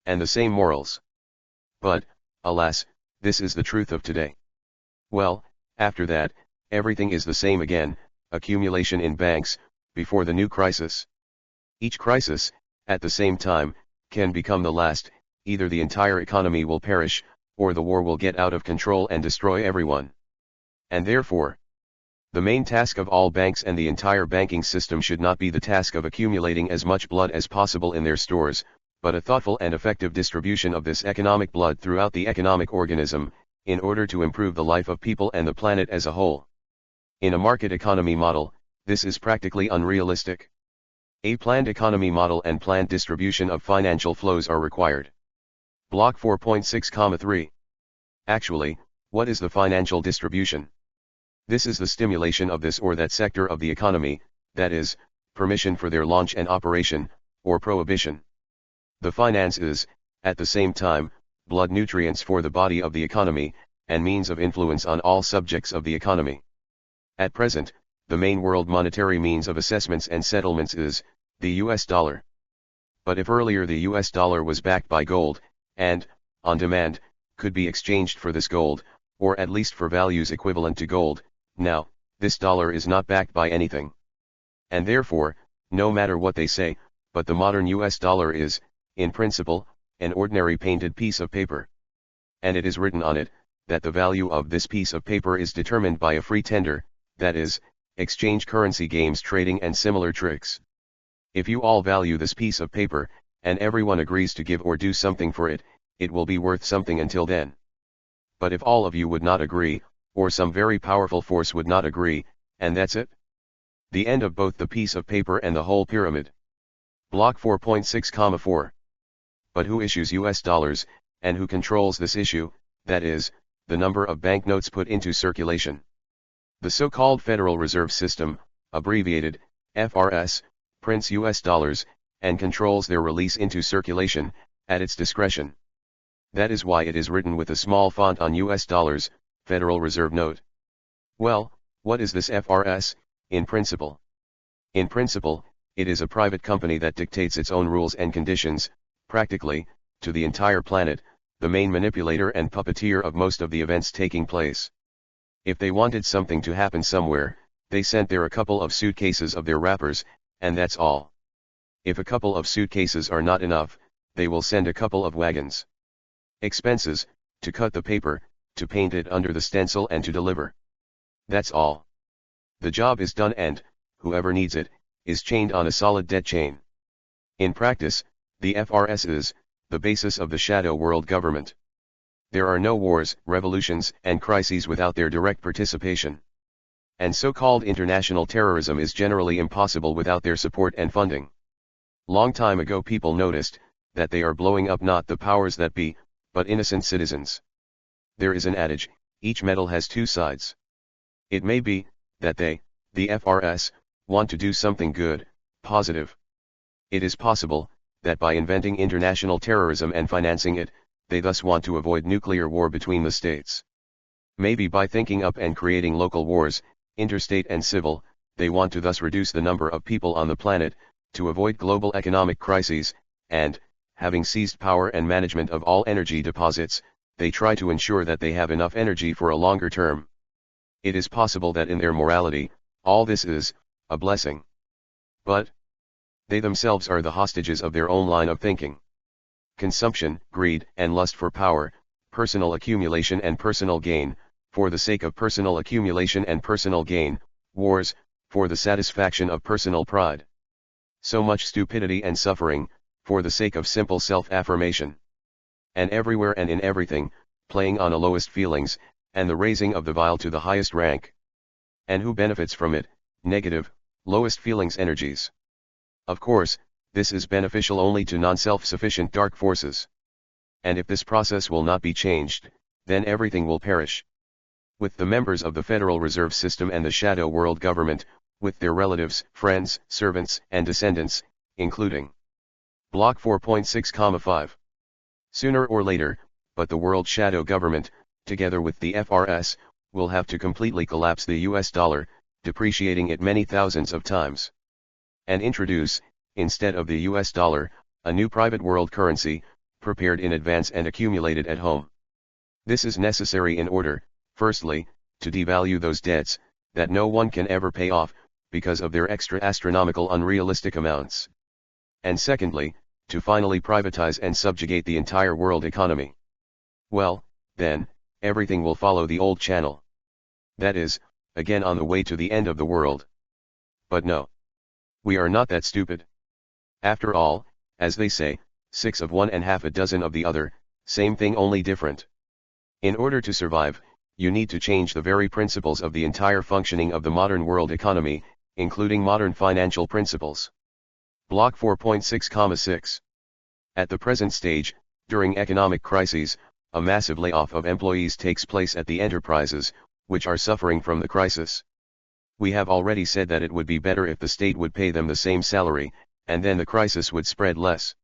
And the same morals. But, alas, this is the truth of today. Well, after that, everything is the same again, accumulation in banks, before the new crisis. Each crisis, at the same time, can become the last, either the entire economy will perish, or the war will get out of control and destroy everyone. And therefore, the main task of all banks and the entire banking system should not be the task of accumulating as much blood as possible in their stores, but a thoughtful and effective distribution of this economic blood throughout the economic organism, in order to improve the life of people and the planet as a whole. In a market economy model, this is practically unrealistic. A planned economy model and planned distribution of financial flows are required. Block 4.6,3. Actually, what is the financial distribution? This is the stimulation of this or that sector of the economy, that is, permission for their launch and operation, or prohibition. The finance is, at the same time, blood nutrients for the body of the economy, and means of influence on all subjects of the economy. At present, the main world monetary means of assessments and settlements is, the US dollar. But if earlier the US dollar was backed by gold, and, on demand, could be exchanged for this gold, or at least for values equivalent to gold, now, this dollar is not backed by anything. And therefore, no matter what they say, but the modern US dollar is, in principle, an ordinary painted piece of paper. And it is written on it, that the value of this piece of paper is determined by a free tender, that is, exchange currency games, trading and similar tricks. If you all value this piece of paper, and everyone agrees to give or do something for it, it will be worth something until then. But if all of you would not agree, or some very powerful force would not agree, and that's it? The end of both the piece of paper and the whole pyramid. Block 4.6,4. But who issues US dollars, and who controls this issue, that is, the number of banknotes put into circulation? The so-called Federal Reserve System, abbreviated, FRS, prints US dollars, and controls their release into circulation, at its discretion. That is why it is written with a small font on US dollars, Federal Reserve Note. Well, what is this FRS, in principle? In principle, it is a private company that dictates its own rules and conditions, practically, to the entire planet, the main manipulator and puppeteer of most of the events taking place. If they wanted something to happen somewhere, they sent there a couple of suitcases of their wrappers, and that's all. If a couple of suitcases are not enough, they will send a couple of wagons. Expenses, to cut the paper, to paint it under the stencil and to deliver. That's all. The job is done and, whoever needs it, is chained on a solid debt chain. In practice, the FRS is, the basis of the shadow world government. There are no wars, revolutions, and crises without their direct participation. And so-called international terrorism is generally impossible without their support and funding. Long time ago people noticed, that they are blowing up not the powers that be, but innocent citizens. There is an adage, each metal has two sides. It may be, that they, the FRS, want to do something good, positive. It is possible, that by inventing international terrorism and financing it, they thus want to avoid nuclear war between the states. Maybe by thinking up and creating local wars, interstate and civil, they want to thus reduce the number of people on the planet, to avoid global economic crises, and, having seized power and management of all energy deposits, they try to ensure that they have enough energy for a longer term. It is possible that in their morality, all this is, a blessing. But, they themselves are the hostages of their own line of thinking. Consumption, greed, and lust for power, personal accumulation and personal gain, for the sake of personal accumulation and personal gain, wars, for the satisfaction of personal pride. So much stupidity and suffering, for the sake of simple self-affirmation. And everywhere and in everything, playing on the lowest feelings, and the raising of the vile to the highest rank. And who benefits from it? Negative, lowest feelings energies. Of course, this is beneficial only to non-self-sufficient dark forces. And if this process will not be changed, then everything will perish. with the members of the Federal Reserve System and the shadow world government, with their relatives, friends, servants, and descendants, including Block 4.6,5. Sooner or later, but the world shadow government, together with the FRS, will have to completely collapse the US dollar, depreciating it many thousands of times. And introduce, instead of the US dollar, a new private world currency, prepared in advance and accumulated at home. This is necessary in order, firstly, to devalue those debts, that no one can ever pay off, because of their extra astronomical unrealistic amounts. And secondly, to finally privatize and subjugate the entire world economy. Well, then, everything will follow the old channel. That is, again on the way to the end of the world. But no. We are not that stupid. After all, as they say, 6 of one and half a dozen of the other, same thing only different. In order to survive, you need to change the very principles of the entire functioning of the modern world economy, including modern financial principles. Block 4.6,6. At the present stage, during economic crises, a massive layoff of employees takes place at the enterprises, which are suffering from the crisis. We have already said that it would be better if the state would pay them the same salary, and then the crisis would spread less.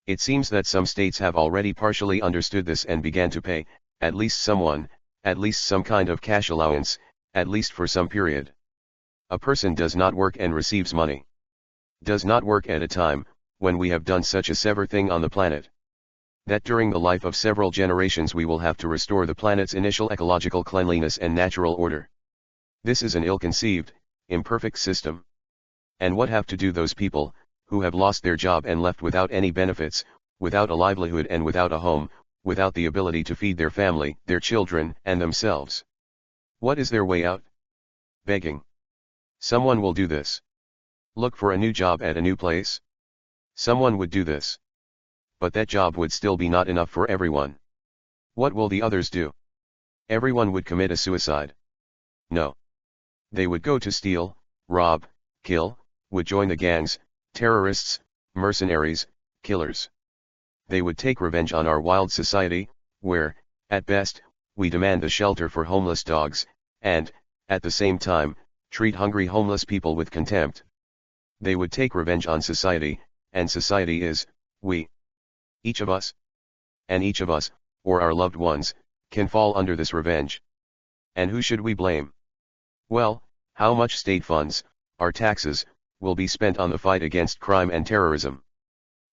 It seems that some states have already partially understood this and began to pay, at least someone, at least some kind of cash allowance, at least for some period. A person does not work and receives money. Does not work at a time, when we have done such a severe thing on the planet. That during the life of several generations we will have to restore the planet's initial ecological cleanliness and natural order. This is an ill-conceived, imperfect system. And what have to do those people, who have lost their job and left without any benefits, without a livelihood and without a home, without the ability to feed their family, their children, and themselves? What is their way out? Begging. Someone will do this. Look for a new job at a new place. Someone would do this. But that job would still be not enough for everyone. What will the others do? Everyone would commit a suicide. No. They would go to steal, rob, kill, would join the gangs, terrorists, mercenaries, killers. They would take revenge on our wild society, where, at best, we demand the shelter for homeless dogs, and, at the same time, treat hungry homeless people with contempt. They would take revenge on society, and society is, we. Each of us. And each of us, or our loved ones, can fall under this revenge. And who should we blame? Well, how much state funds, our taxes, will be spent on the fight against crime and terrorism?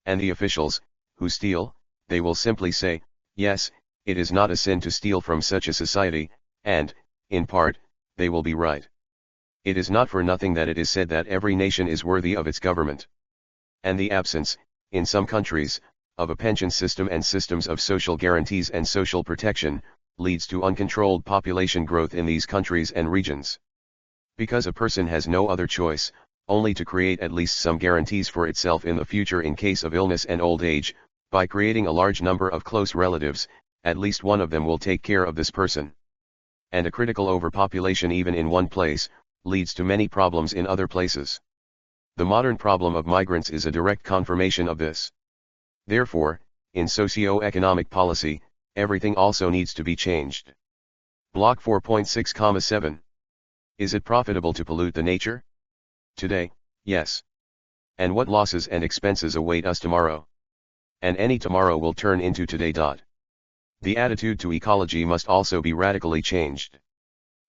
And the officials, who steal, they will simply say, yes, it is not a sin to steal from such a society, and, in part, they will be right. It is not for nothing that it is said that every nation is worthy of its government. And the absence, in some countries, of a pension system and systems of social guarantees and social protection, leads to uncontrolled population growth in these countries and regions. Because a person has no other choice, only to create at least some guarantees for itself in the future in case of illness and old age, by creating a large number of close relatives, at least one of them will take care of this person. And a critical overpopulation even in one place, leads to many problems in other places. The modern problem of migrants is a direct confirmation of this. Therefore, in socio-economic policy, everything also needs to be changed. Block 4.6,7. Is it profitable to pollute the nature? Today, yes. And what losses and expenses await us tomorrow? And any tomorrow will turn into today. The attitude to ecology must also be radically changed.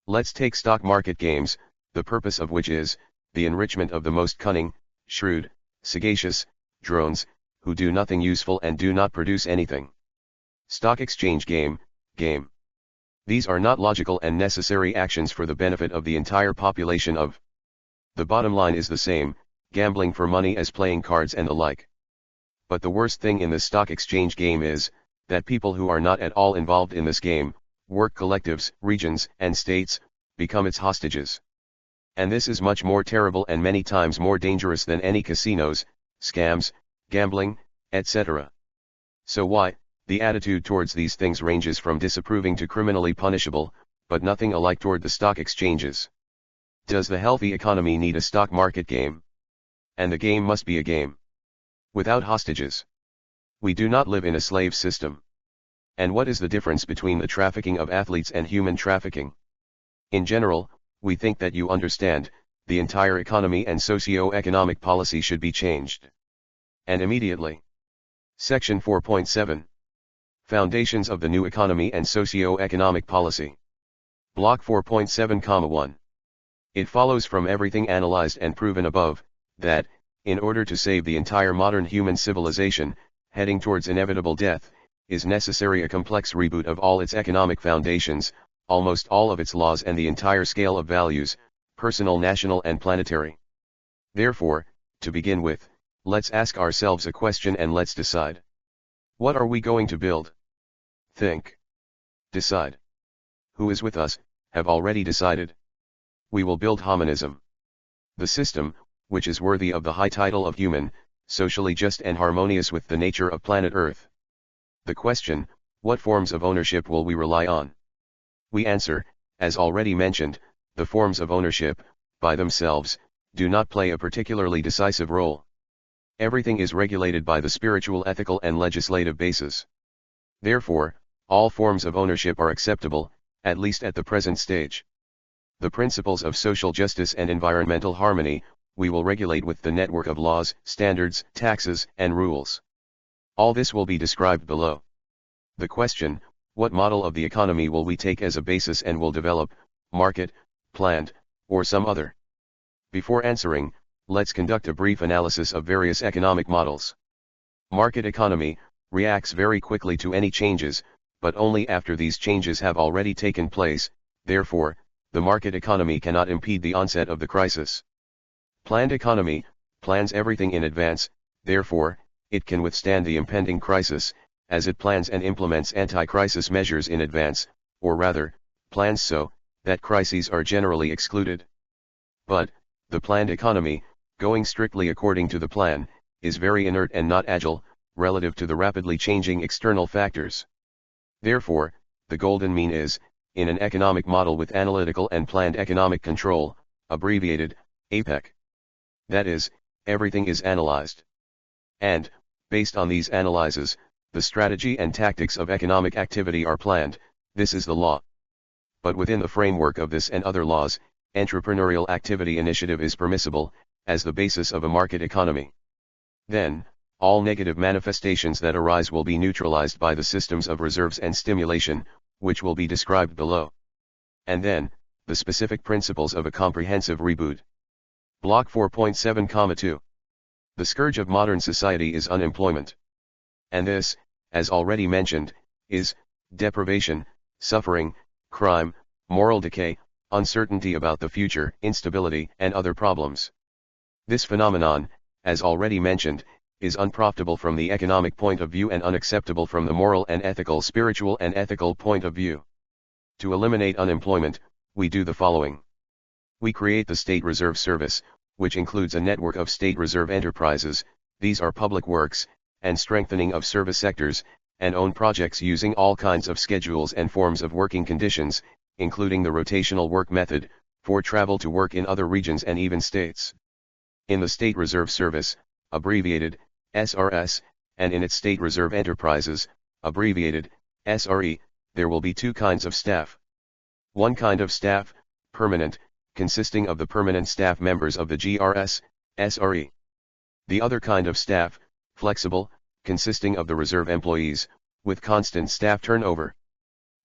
Let's take stock market games, the purpose of which is the enrichment of the most cunning, shrewd, sagacious, drones, who do nothing useful and do not produce anything. Stock exchange game. These are not logical and necessary actions for the benefit of the entire population of. The bottom line is the same, gambling for money as playing cards and the like. But the worst thing in the stock exchange game is, that people who are not at all involved in this game, work collectives, regions, and states, become its hostages. And this is much more terrible and many times more dangerous than any casinos, scams, gambling, etc. So why, the attitude towards these things ranges from disapproving to criminally punishable, but nothing alike toward the stock exchanges. Does the healthy economy need a stock market game? And the game must be a game. Without hostages. We do not live in a slave system. And what is the difference between the trafficking of athletes and human trafficking? In general, we think that you understand, the entire economy and socio-economic policy should be changed. And immediately. Section 4.7. Foundations of the new economy and socio-economic policy. Block 4.7,1. It follows from everything analyzed and proven above, that, in order to save the entire modern human civilization, heading towards inevitable death, is necessary a complex reboot of all its economic foundations, almost all of its laws and the entire scale of values, personal, national and planetary. Therefore, to begin with, let's ask ourselves a question and let's decide. What are we going to build? Think. Decide. Who is with us, have already decided. We will build hominism. The system, which is worthy of the high title of human, socially just and harmonious with the nature of planet Earth. The question, what forms of ownership will we rely on? We answer, as already mentioned, the forms of ownership, by themselves, do not play a particularly decisive role. Everything is regulated by the spiritual, ethical and legislative basis. Therefore, all forms of ownership are acceptable, at least at the present stage. The principles of social justice and environmental harmony, we will regulate with the network of laws, standards, taxes, and rules. All this will be described below. The question, what model of the economy will we take as a basis and will develop, market, planned, or some other? Before answering, let's conduct a brief analysis of various economic models. Market economy reacts very quickly to any changes, but only after these changes have already taken place. Therefore, the market economy cannot impede the onset of the crisis. Planned economy plans everything in advance, therefore, it can withstand the impending crisis, as it plans and implements anti-crisis measures in advance, or rather, plans so that crises are generally excluded. But, the planned economy, going strictly according to the plan, is very inert and not agile, relative to the rapidly changing external factors. Therefore, the golden mean is, in an economic model with analytical and planned economic control, abbreviated, APEC. That is, everything is analyzed. And, based on these analyses, the strategy and tactics of economic activity are planned. This is the law. But within the framework of this and other laws, entrepreneurial activity initiative is permissible, as the basis of a market economy. Then, all negative manifestations that arise will be neutralized by the systems of reserves and stimulation, which will be described below. And then, the specific principles of a comprehensive reboot. Block 4.7,2. The scourge of modern society is unemployment. And this, as already mentioned, is deprivation, suffering, crime, moral decay, uncertainty about the future, instability, and other problems. This phenomenon, as already mentioned, is unprofitable from the economic point of view and unacceptable from the moral and ethical, spiritual and ethical point of view. To eliminate unemployment, we do the following. We create the State Reserve Service, which includes a network of state reserve enterprises. These are public works, and strengthening of service sectors, and own projects using all kinds of schedules and forms of working conditions, including the rotational work method, for travel to work in other regions and even states. In the State Reserve Service, abbreviated, SRS, and in its State Reserve Enterprises, abbreviated, SRE, there will be two kinds of staff. One kind of staff, permanent, consisting of the permanent staff members of the GRS, SRE. The other kind of staff, flexible, consisting of the reserve employees, with constant staff turnover.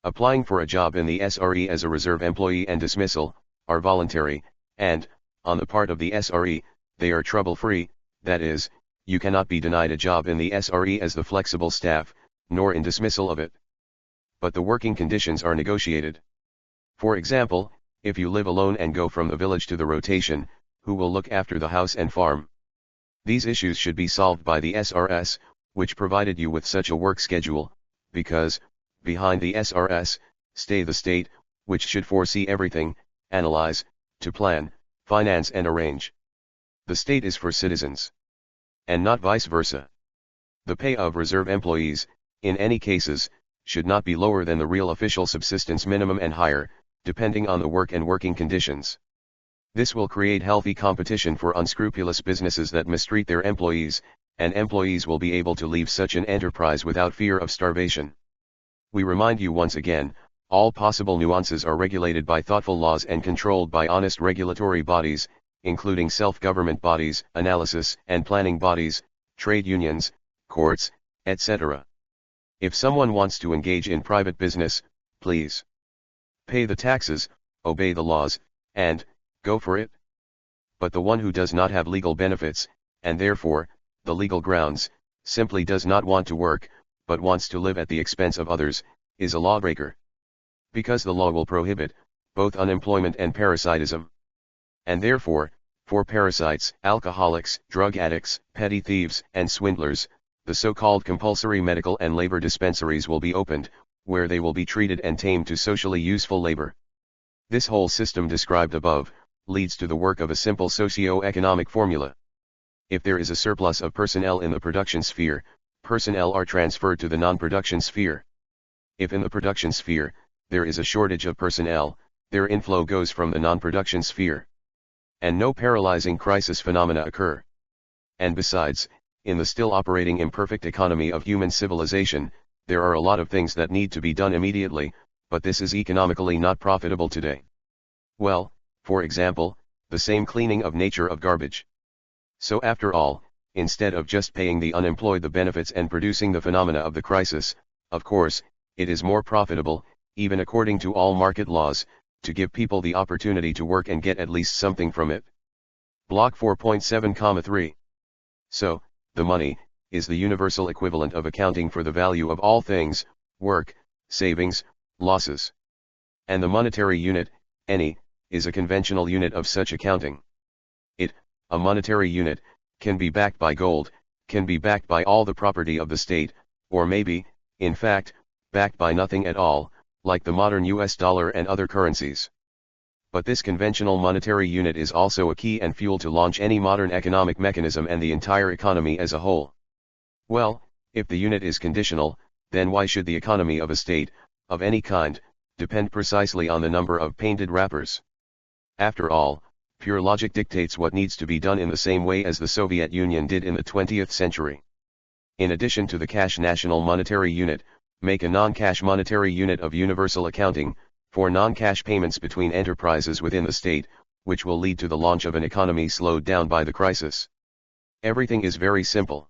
Applying for a job in the SRE as a reserve employee and dismissal, are voluntary, and, on the part of the SRE, they are trouble-free, that is, you cannot be denied a job in the SRE as the flexible staff, nor in dismissal of it. But the working conditions are negotiated. For example, if you live alone and go from the village to the rotation, who will look after the house and farm? These issues should be solved by the SRS, which provided you with such a work schedule, because, behind the SRS, stay the state, which should foresee everything, analyze, to plan, finance and arrange. The state is for citizens. And not vice versa. The pay of reserve employees, in any cases, should not be lower than the real official subsistence minimum and higher, depending on the work and working conditions. This will create healthy competition for unscrupulous businesses that mistreat their employees, and employees will be able to leave such an enterprise without fear of starvation. We remind you once again, All possible nuances are regulated by thoughtful laws and controlled by honest regulatory bodies, including self-government bodies, analysis and planning bodies, trade unions, courts, etc. If someone wants to engage in private business, please pay the taxes, obey the laws, and go for it. But the one who does not have legal benefits, and therefore, the legal grounds, simply does not want to work, but wants to live at the expense of others, is a lawbreaker. Because the law will prohibit both unemployment and parasitism. And therefore, for parasites, alcoholics, drug addicts, petty thieves, and swindlers, the so-called compulsory medical and labor dispensaries will be opened, where they will be treated and tamed to socially useful labor. This whole system described above, leads to the work of a simple socio-economic formula. If there is a surplus of personnel in the production sphere, personnel are transferred to the non-production sphere. If in the production sphere, there is a shortage of personnel, their inflow goes from the non-production sphere. And no paralyzing crisis phenomena occur. And besides, in the still operating imperfect economy of human civilization, there are a lot of things that need to be done immediately, but this is economically not profitable today. Well, for example, the same cleaning of nature of garbage. So after all, instead of just paying the unemployed the benefits and producing the phenomena of the crisis, of course, it is more profitable, even according to all market laws, to give people the opportunity to work and get at least something from it. Block 4.7,3. So, the money is the universal equivalent of accounting for the value of all things, work, savings, losses. And the monetary unit, any, is a conventional unit of such accounting. It, a monetary unit, can be backed by gold, can be backed by all the property of the state, or maybe, in fact, backed by nothing at all, like the modern US dollar and other currencies. But this conventional monetary unit is also a key and fuel to launch any modern economic mechanism and the entire economy as a whole. Well, if the unit is conditional, then why should the economy of a state, of any kind, depend precisely on the number of painted wrappers? After all, pure logic dictates what needs to be done in the same way as the Soviet Union did in the 20th century. In addition to the cash national monetary unit, make a non-cash monetary unit of universal accounting, for non-cash payments between enterprises within the state, which will lead to the launch of an economy slowed down by the crisis. Everything is very simple.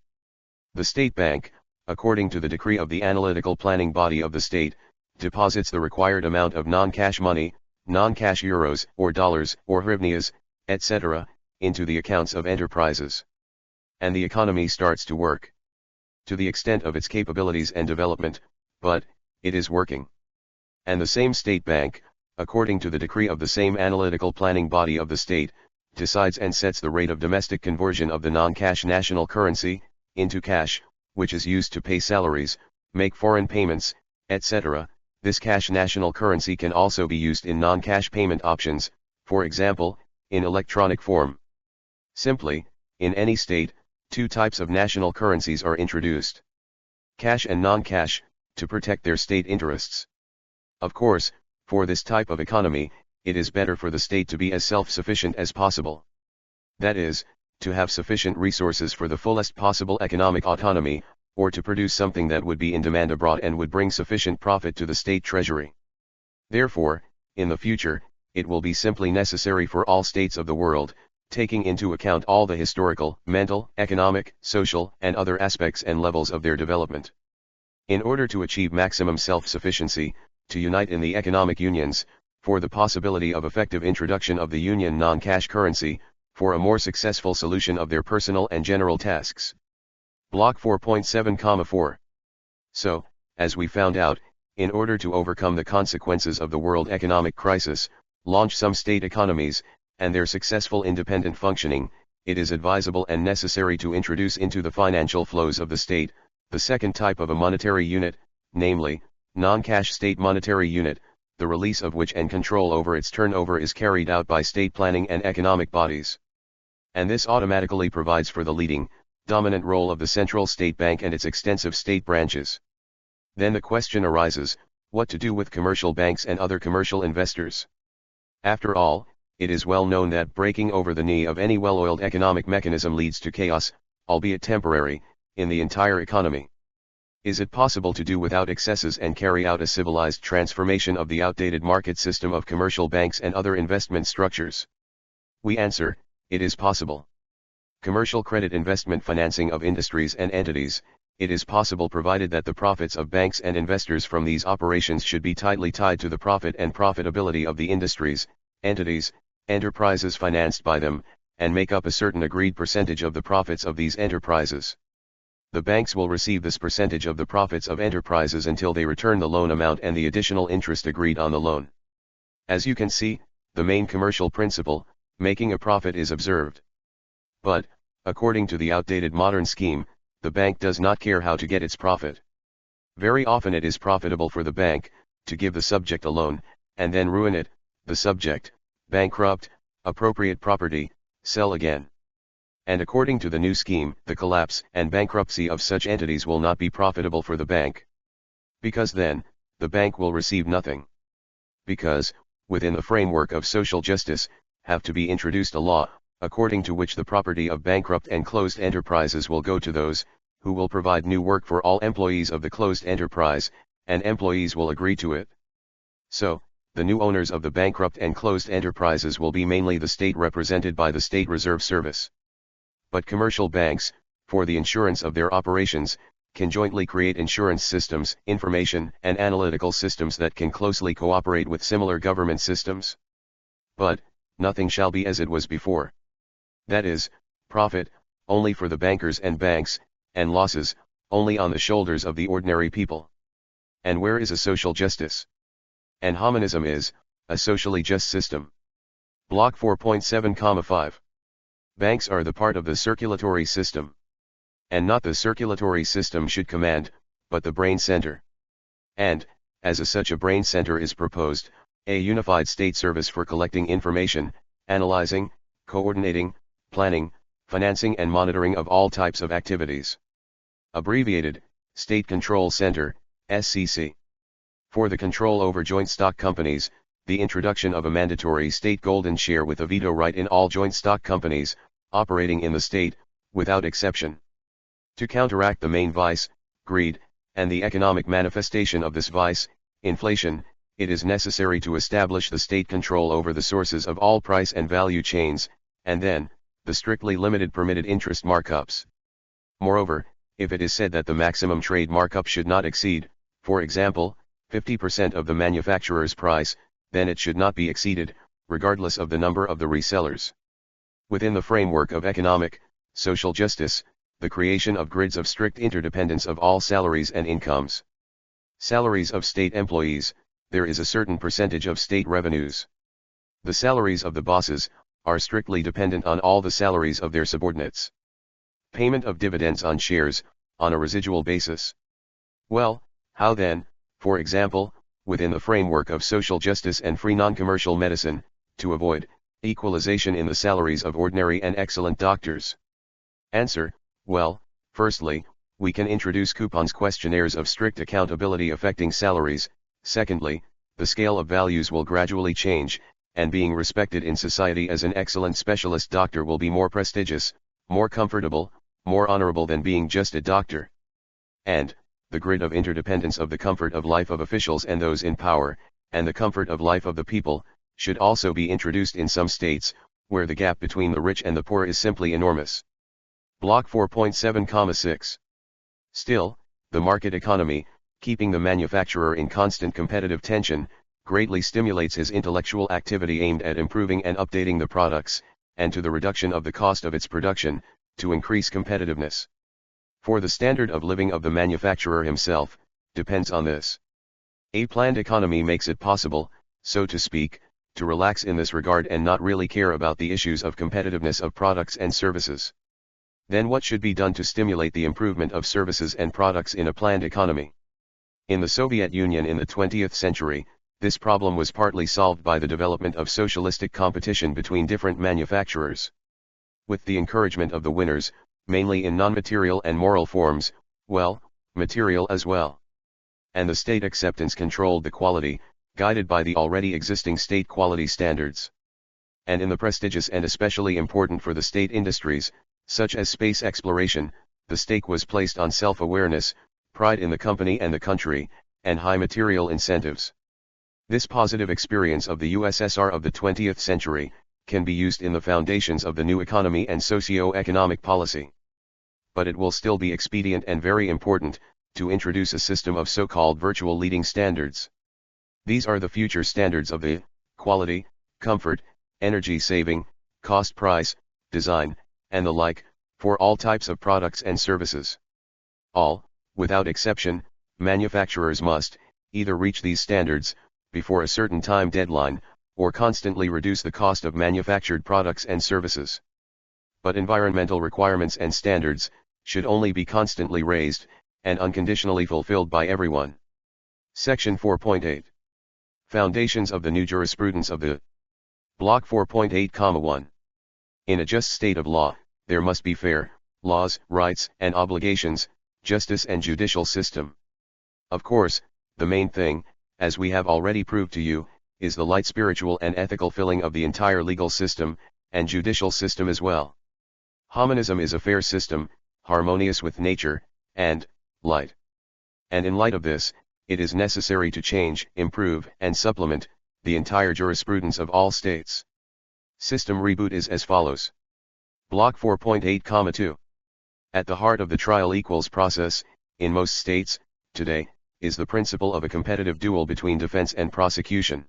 The state bank, according to the decree of the analytical planning body of the state, deposits the required amount of non-cash money, non-cash euros or dollars or hryvnias, etc., into the accounts of enterprises. And the economy starts to work. To the extent of its capabilities and development, but it is working. And the same state bank, according to the decree of the same analytical planning body of the state, decides and sets the rate of domestic conversion of the non-cash national currency, into cash, which is used to pay salaries, make foreign payments, etc. This cash national currency can also be used in non-cash payment options, for example, in electronic form. Simply, in any state, two types of national currencies are introduced. Cash and non-cash, to protect their state interests. Of course, for this type of economy, it is better for the state to be as self-sufficient as possible. That is, to have sufficient resources for the fullest possible economic autonomy, or to produce something that would be in demand abroad and would bring sufficient profit to the state treasury. Therefore, in the future, it will be simply necessary for all states of the world, taking into account all the historical, mental, economic, social, and other aspects and levels of their development. In order to achieve maximum self-sufficiency, to unite in the economic unions, for the possibility of effective introduction of the union non-cash currency, for a more successful solution of their personal and general tasks. Block 4.7,4. So, as we found out, in order to overcome the consequences of the world economic crisis, launch some state economies, and their successful independent functioning, it is advisable and necessary to introduce into the financial flows of the state, the second type of a monetary unit, namely, non-cash state monetary unit, the release of which and control over its turnover is carried out by state planning and economic bodies. And this automatically provides for the leading, dominant role of the central state bank and its extensive state branches. Then the question arises, what to do with commercial banks and other commercial investors? After all, it is well known that breaking over the knee of any well-oiled economic mechanism leads to chaos, albeit temporary, in the entire economy. Is it possible to do without excesses and carry out a civilized transformation of the outdated market system of commercial banks and other investment structures? We answer, it is possible. Commercial credit investment financing of industries and entities, it is possible provided that the profits of banks and investors from these operations should be tightly tied to the profit and profitability of the industries, entities, enterprises financed by them, and make up a certain agreed percentage of the profits of these enterprises. The banks will receive this percentage of the profits of enterprises until they return the loan amount and the additional interest agreed on the loan. As you can see, the main commercial principle, making a profit, is observed. But, according to the outdated modern scheme, the bank does not care how to get its profit. Very often it is profitable for the bank to give the subject a loan, and then ruin it, the subject, bankrupt, appropriate property, sell again. And according to the new scheme, the collapse and bankruptcy of such entities will not be profitable for the bank. Because then, the bank will receive nothing. Because, within the framework of social justice, have to be introduced a law, according to which the property of bankrupt and closed enterprises will go to those, who will provide new work for all employees of the closed enterprise, and employees will agree to it. So, the new owners of the bankrupt and closed enterprises will be mainly the state represented by the State Reserve Service. But commercial banks, for the insurance of their operations, can jointly create insurance systems, information and analytical systems that can closely cooperate with similar government systems. But, nothing shall be as it was before. That is, profit, only for the bankers and banks, and losses, only on the shoulders of the ordinary people. And where is a social justice? And humanism is, a socially just system. Block 4.7,5. Banks are the part of the circulatory system. And not the circulatory system should command, but the brain center. And, as such a brain center is proposed, a unified state service for collecting information, analyzing, coordinating, planning, financing and monitoring of all types of activities. Abbreviated, State Control Center, SCC. For the control over joint stock companies, the introduction of a mandatory state golden share with a veto right in all joint stock companies, operating in the state, without exception. To counteract the main vice, greed, and the economic manifestation of this vice, inflation, it is necessary to establish the state control over the sources of all price and value chains, and then, the strictly limited permitted interest markups. Moreover, if it is said that the maximum trade markup should not exceed, for example, 50% of the manufacturer's price, then it should not be exceeded, regardless of the number of the resellers. Within the framework of economic, social justice, the creation of grids of strict interdependence of all salaries and incomes. Salaries of state employees, there is a certain percentage of state revenues. The salaries of the bosses, are strictly dependent on all the salaries of their subordinates. Payment of dividends on shares, on a residual basis. Well, how then, for example, within the framework of social justice and free non-commercial medicine, to avoid equalization in the salaries of ordinary and excellent doctors? Answer, well, firstly, we can introduce coupons questionnaires of strict accountability affecting salaries. Secondly, the scale of values will gradually change, and being respected in society as an excellent specialist doctor will be more prestigious, more comfortable, more honorable than being just a doctor. And, the grid of interdependence of the comfort of life of officials and those in power, and the comfort of life of the people, should also be introduced in some states, where the gap between the rich and the poor is simply enormous. Block 4.7,6. Still, the market economy, keeping the manufacturer in constant competitive tension, greatly stimulates his intellectual activity aimed at improving and updating the products, and to the reduction of the cost of its production, to increase competitiveness. For the standard of living of the manufacturer himself, depends on this. A planned economy makes it possible, so to speak, to relax in this regard and not really care about the issues of competitiveness of products and services. Then what should be done to stimulate the improvement of services and products in a planned economy? In the Soviet Union in the 20th century, this problem was partly solved by the development of socialistic competition between different manufacturers. With the encouragement of the winners, mainly in non-material and moral forms, well, material as well. And the state acceptance controlled the quality, guided by the already existing state quality standards. And in the prestigious and especially important for the state industries, such as space exploration, the stake was placed on self-awareness, pride in the company and the country, and high material incentives. This positive experience of the USSR of the 20th century can be used in the foundations of the new economy and socio-economic policy. But it will still be expedient and very important to introduce a system of so-called virtual leading standards. These are the future standards of the quality, comfort, energy saving, cost price, design, and the like, for all types of products and services. All, without exception, manufacturers must either reach these standards before a certain time deadline, or constantly reduce the cost of manufactured products and services. But environmental requirements and standards should only be constantly raised and unconditionally fulfilled by everyone. Section 4.8. Foundations of the new jurisprudence of the Block 4.8,1. In a just state of law, there must be fair laws, rights and obligations, justice and judicial system. Of course, the main thing, as we have already proved to you, is the light spiritual and ethical filling of the entire legal system, and judicial system as well. Humanism is a fair system, harmonious with nature, and light. And in light of this, it is necessary to change, improve, and supplement the entire jurisprudence of all states. System reboot is as follows. Block 4.8,2. At the heart of the trial equals process, in most states, today, is the principle of a competitive duel between defense and prosecution.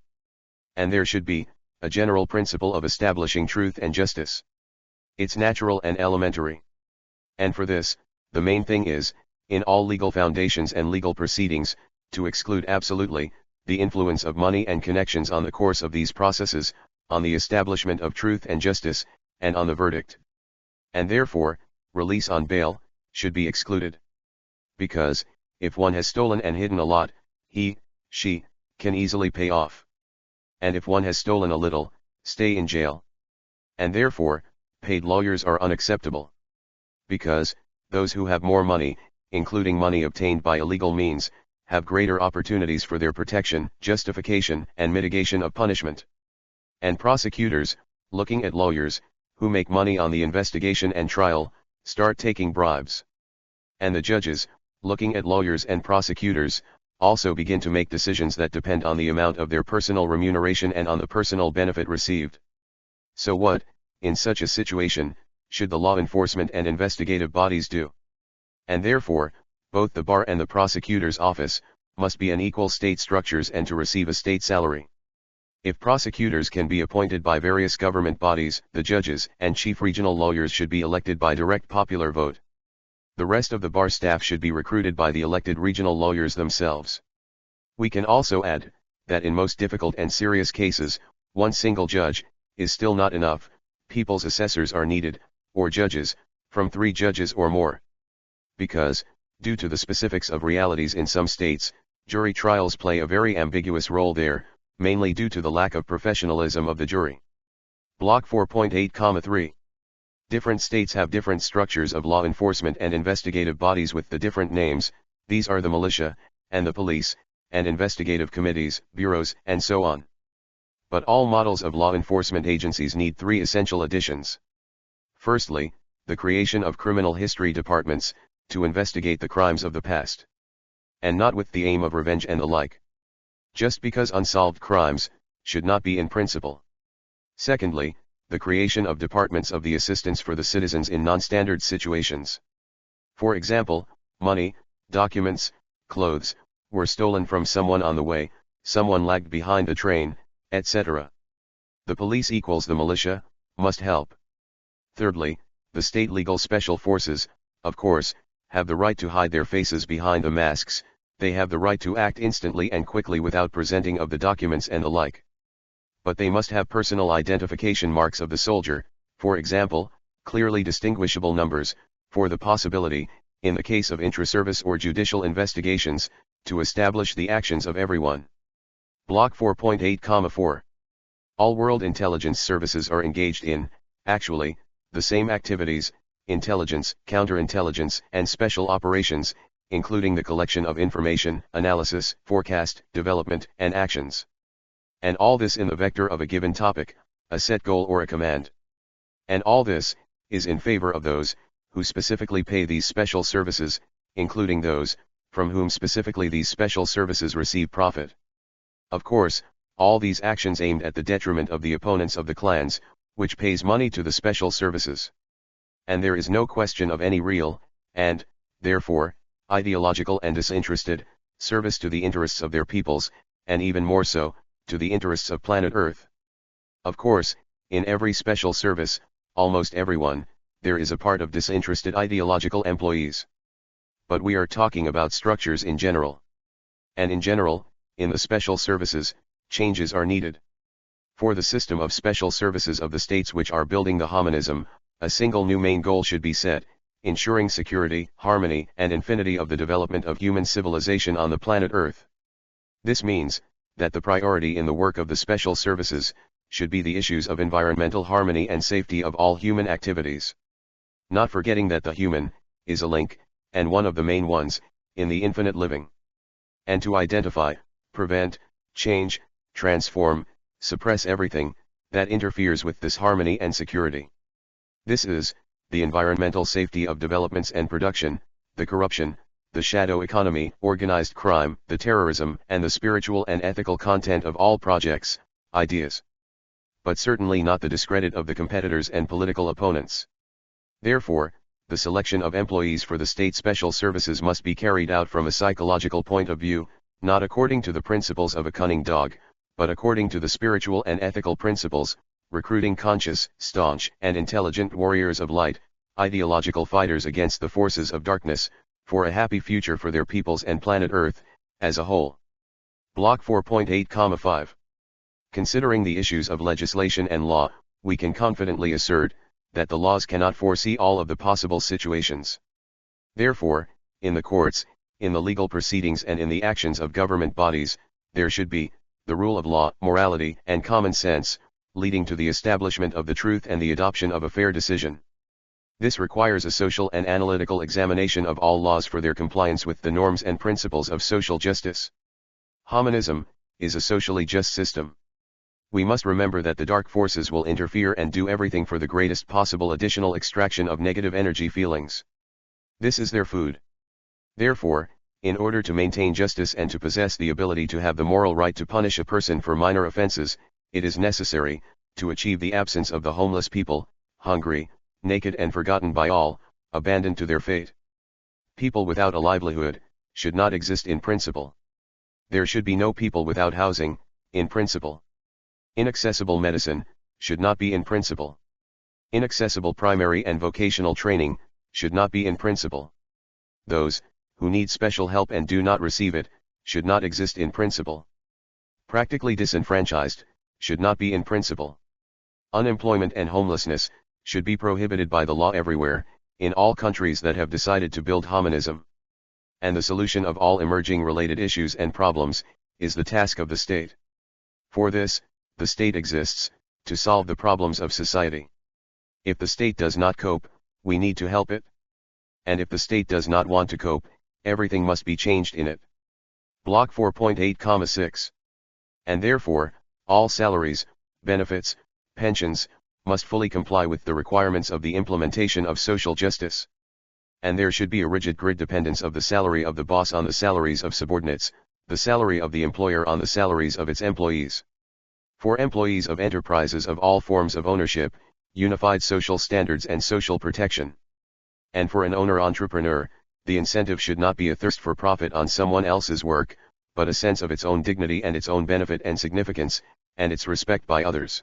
And there should be a general principle of establishing truth and justice. It's natural and elementary. And for this, the main thing is, in all legal foundations and legal proceedings, to exclude absolutely the influence of money and connections on the course of these processes, on the establishment of truth and justice, and on the verdict. And therefore, release on bail should be excluded. Because, if one has stolen and hidden a lot, he, she, can easily pay off. And if one has stolen a little, stay in jail. And therefore, paid lawyers are unacceptable. Because, those who have more money, including money obtained by illegal means, have greater opportunities for their protection, justification, and mitigation of punishment. And prosecutors, looking at lawyers, who make money on the investigation and trial, start taking bribes. And the judges, looking at lawyers and prosecutors, also begin to make decisions that depend on the amount of their personal remuneration and on the personal benefit received. So what, in such a situation, should the law enforcement and investigative bodies do? And therefore, both the bar and the prosecutor's office must be in equal state structures and to receive a state salary. If prosecutors can be appointed by various government bodies, the judges and chief regional lawyers should be elected by direct popular vote. The rest of the bar staff should be recruited by the elected regional lawyers themselves. We can also add that in most difficult and serious cases, one single judge is still not enough. People's assessors are needed, or judges, from 3 judges or more. Because, due to the specifics of realities in some states, jury trials play a very ambiguous role there, mainly due to the lack of professionalism of the jury. Block 4.8,3. Different states have different structures of law enforcement and investigative bodies with the different names. These are the militia, and the police, and investigative committees, bureaus, and so on. But all models of law enforcement agencies need 3 essential additions. Firstly, the creation of criminal history departments, to investigate the crimes of the past. And not with the aim of revenge and the like. Just because unsolved crimes should not be in principle. Secondly, the creation of departments of the assistance for the citizens in non-standard situations. For example, money, documents, clothes, were stolen from someone on the way, someone lagged behind the train, etc. The police equals the militia, must help. Thirdly, the state legal special forces, of course, have the right to hide their faces behind the masks. They have the right to act instantly and quickly without presenting of the documents and the like. But they must have personal identification marks of the soldier, for example, clearly distinguishable numbers, for the possibility, in the case of intra-service or judicial investigations, to establish the actions of everyone. Block 4.8,4. All world intelligence services are engaged in, actually, the same activities, intelligence, counterintelligence, and special operations, including the collection of information, analysis, forecast, development, and actions. And all this in the vector of a given topic, a set goal or a command. And all this is in favor of those who specifically pay these special services, including those, from whom specifically these special services receive profit. Of course, all these actions aimed at the detriment of the opponents of the clans, which pays money to the special services. And there is no question of any real, and, therefore, ideological and disinterested, service to the interests of their peoples, and even more so, to the interests of planet Earth. Of course, in every special service, almost everyone, there is a part of disinterested ideological employees. But we are talking about structures in general. And in general, in the special services, changes are needed. For the system of special services of the states which are building the hominism, a single new main goal should be set, ensuring security, harmony, and infinity of the development of human civilization on the planet Earth. This means that the priority in the work of the special services should be the issues of environmental harmony and safety of all human activities. Not forgetting that the human is a link, and one of the main ones, in the infinite living. And to identify, prevent, change, transform, suppress everything that interferes with this harmony and security. This is the environmental safety of developments and production, the corruption, the shadow economy, organized crime, the terrorism, and the spiritual and ethical content of all projects, ideas. But certainly not the discredit of the competitors and political opponents. Therefore, the selection of employees for the state special services must be carried out from a psychological point of view, not according to the principles of a cunning dog, but according to the spiritual and ethical principles, recruiting conscious, staunch, and intelligent warriors of light, ideological fighters against the forces of darkness, for a happy future for their peoples and planet Earth, as a whole. Block 4.8,5. Considering the issues of legislation and law, we can confidently assert that the laws cannot foresee all of the possible situations. Therefore, in the courts, in the legal proceedings and in the actions of government bodies, there should be the rule of law, morality, and common sense, leading to the establishment of the truth and the adoption of a fair decision. This requires a social and analytical examination of all laws for their compliance with the norms and principles of social justice. Hominism is a socially just system. We must remember that the dark forces will interfere and do everything for the greatest possible additional extraction of negative energy feelings. This is their food. Therefore, in order to maintain justice and to possess the ability to have the moral right to punish a person for minor offenses, it is necessary to achieve the absence of the homeless people, hungry, naked and forgotten by all, abandoned to their fate. People without a livelihood should not exist in principle. There should be no people without housing, in principle. Inaccessible medicine should not be in principle. Inaccessible primary and vocational training should not be in principle. Those who need special help and do not receive it should not exist in principle. Practically disenfranchised should not be in principle. Unemployment and homelessness should be prohibited by the law everywhere, in all countries that have decided to build hominism. And the solution of all emerging related issues and problems is the task of the state. For this, the state exists to solve the problems of society. If the state does not cope, we need to help it. And if the state does not want to cope, everything must be changed in it. Block 4.8,6. And therefore, all salaries, benefits, pensions, must fully comply with the requirements of the implementation of social justice. And there should be a rigid grid dependence of the salary of the boss on the salaries of subordinates, the salary of the employer on the salaries of its employees. For employees of enterprises of all forms of ownership, unified social standards and social protection. And for an owner-entrepreneur, the incentive should not be a thirst for profit on someone else's work, but a sense of its own dignity and its own benefit and significance, and its respect by others.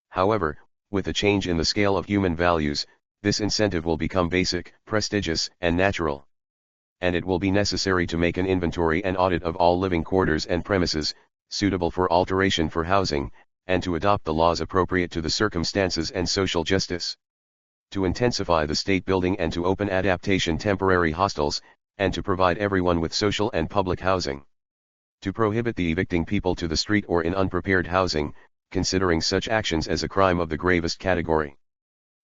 However, with a change in the scale of human values, this incentive will become basic, prestigious, and natural. And it will be necessary to make an inventory and audit of all living quarters and premises, suitable for alteration for housing, and to adopt the laws appropriate to the circumstances and social justice. To intensify the state building and to open adaptation temporary hostels, and to provide everyone with social and public housing. To prohibit the evicting people to the street or in unprepared housing, considering such actions as a crime of the gravest category.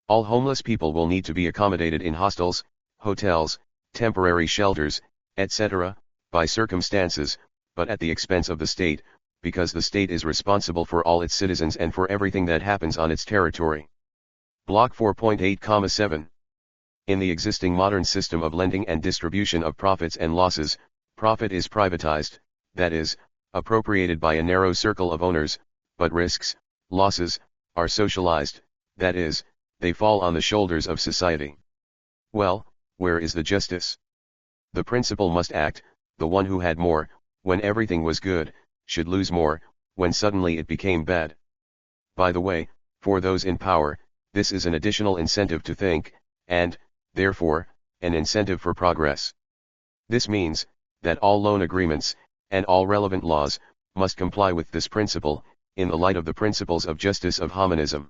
All homeless people will need to be accommodated in hostels, hotels, temporary shelters, etc., by circumstances, but at the expense of the state, because the state is responsible for all its citizens and for everything that happens on its territory. Block 4.8,7. In the existing modern system of lending and distribution of profits and losses, Profit is privatized, that is, appropriated by a narrow circle of owners, but risks, losses, are socialized, that is, they fall on the shoulders of society. Well, where is the justice? The principal must act, the one who had more, when everything was good, should lose more, when suddenly it became bad. By the way, for those in power, this is an additional incentive to think, and, therefore, an incentive for progress. This means, that all loan agreements, and all relevant laws, must comply with this principle, in the light of the principles of justice of homonism.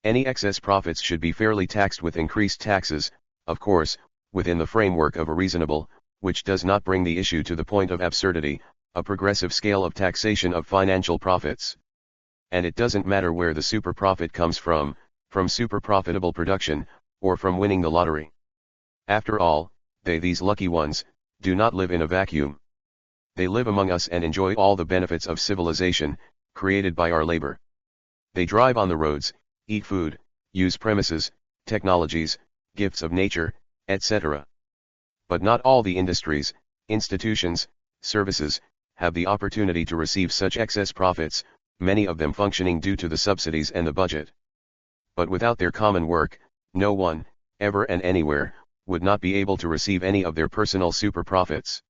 Any excess profits should be fairly taxed with increased taxes, of course, within the framework of a reasonable, which does not bring the issue to the point of absurdity, a progressive scale of taxation of financial profits. And it doesn't matter where the super profit comes from super profitable production, or from winning the lottery. After all, these lucky ones, do not live in a vacuum. They live among us and enjoy all the benefits of civilization, created by our labor. They drive on the roads, eat food, use premises, technologies, gifts of nature, etc. But not all the industries, institutions, services, have the opportunity to receive such excess profits, many of them functioning due to the subsidies and the budget. But without their common work, no one, ever and anywhere, would not be able to receive any of their personal super profits.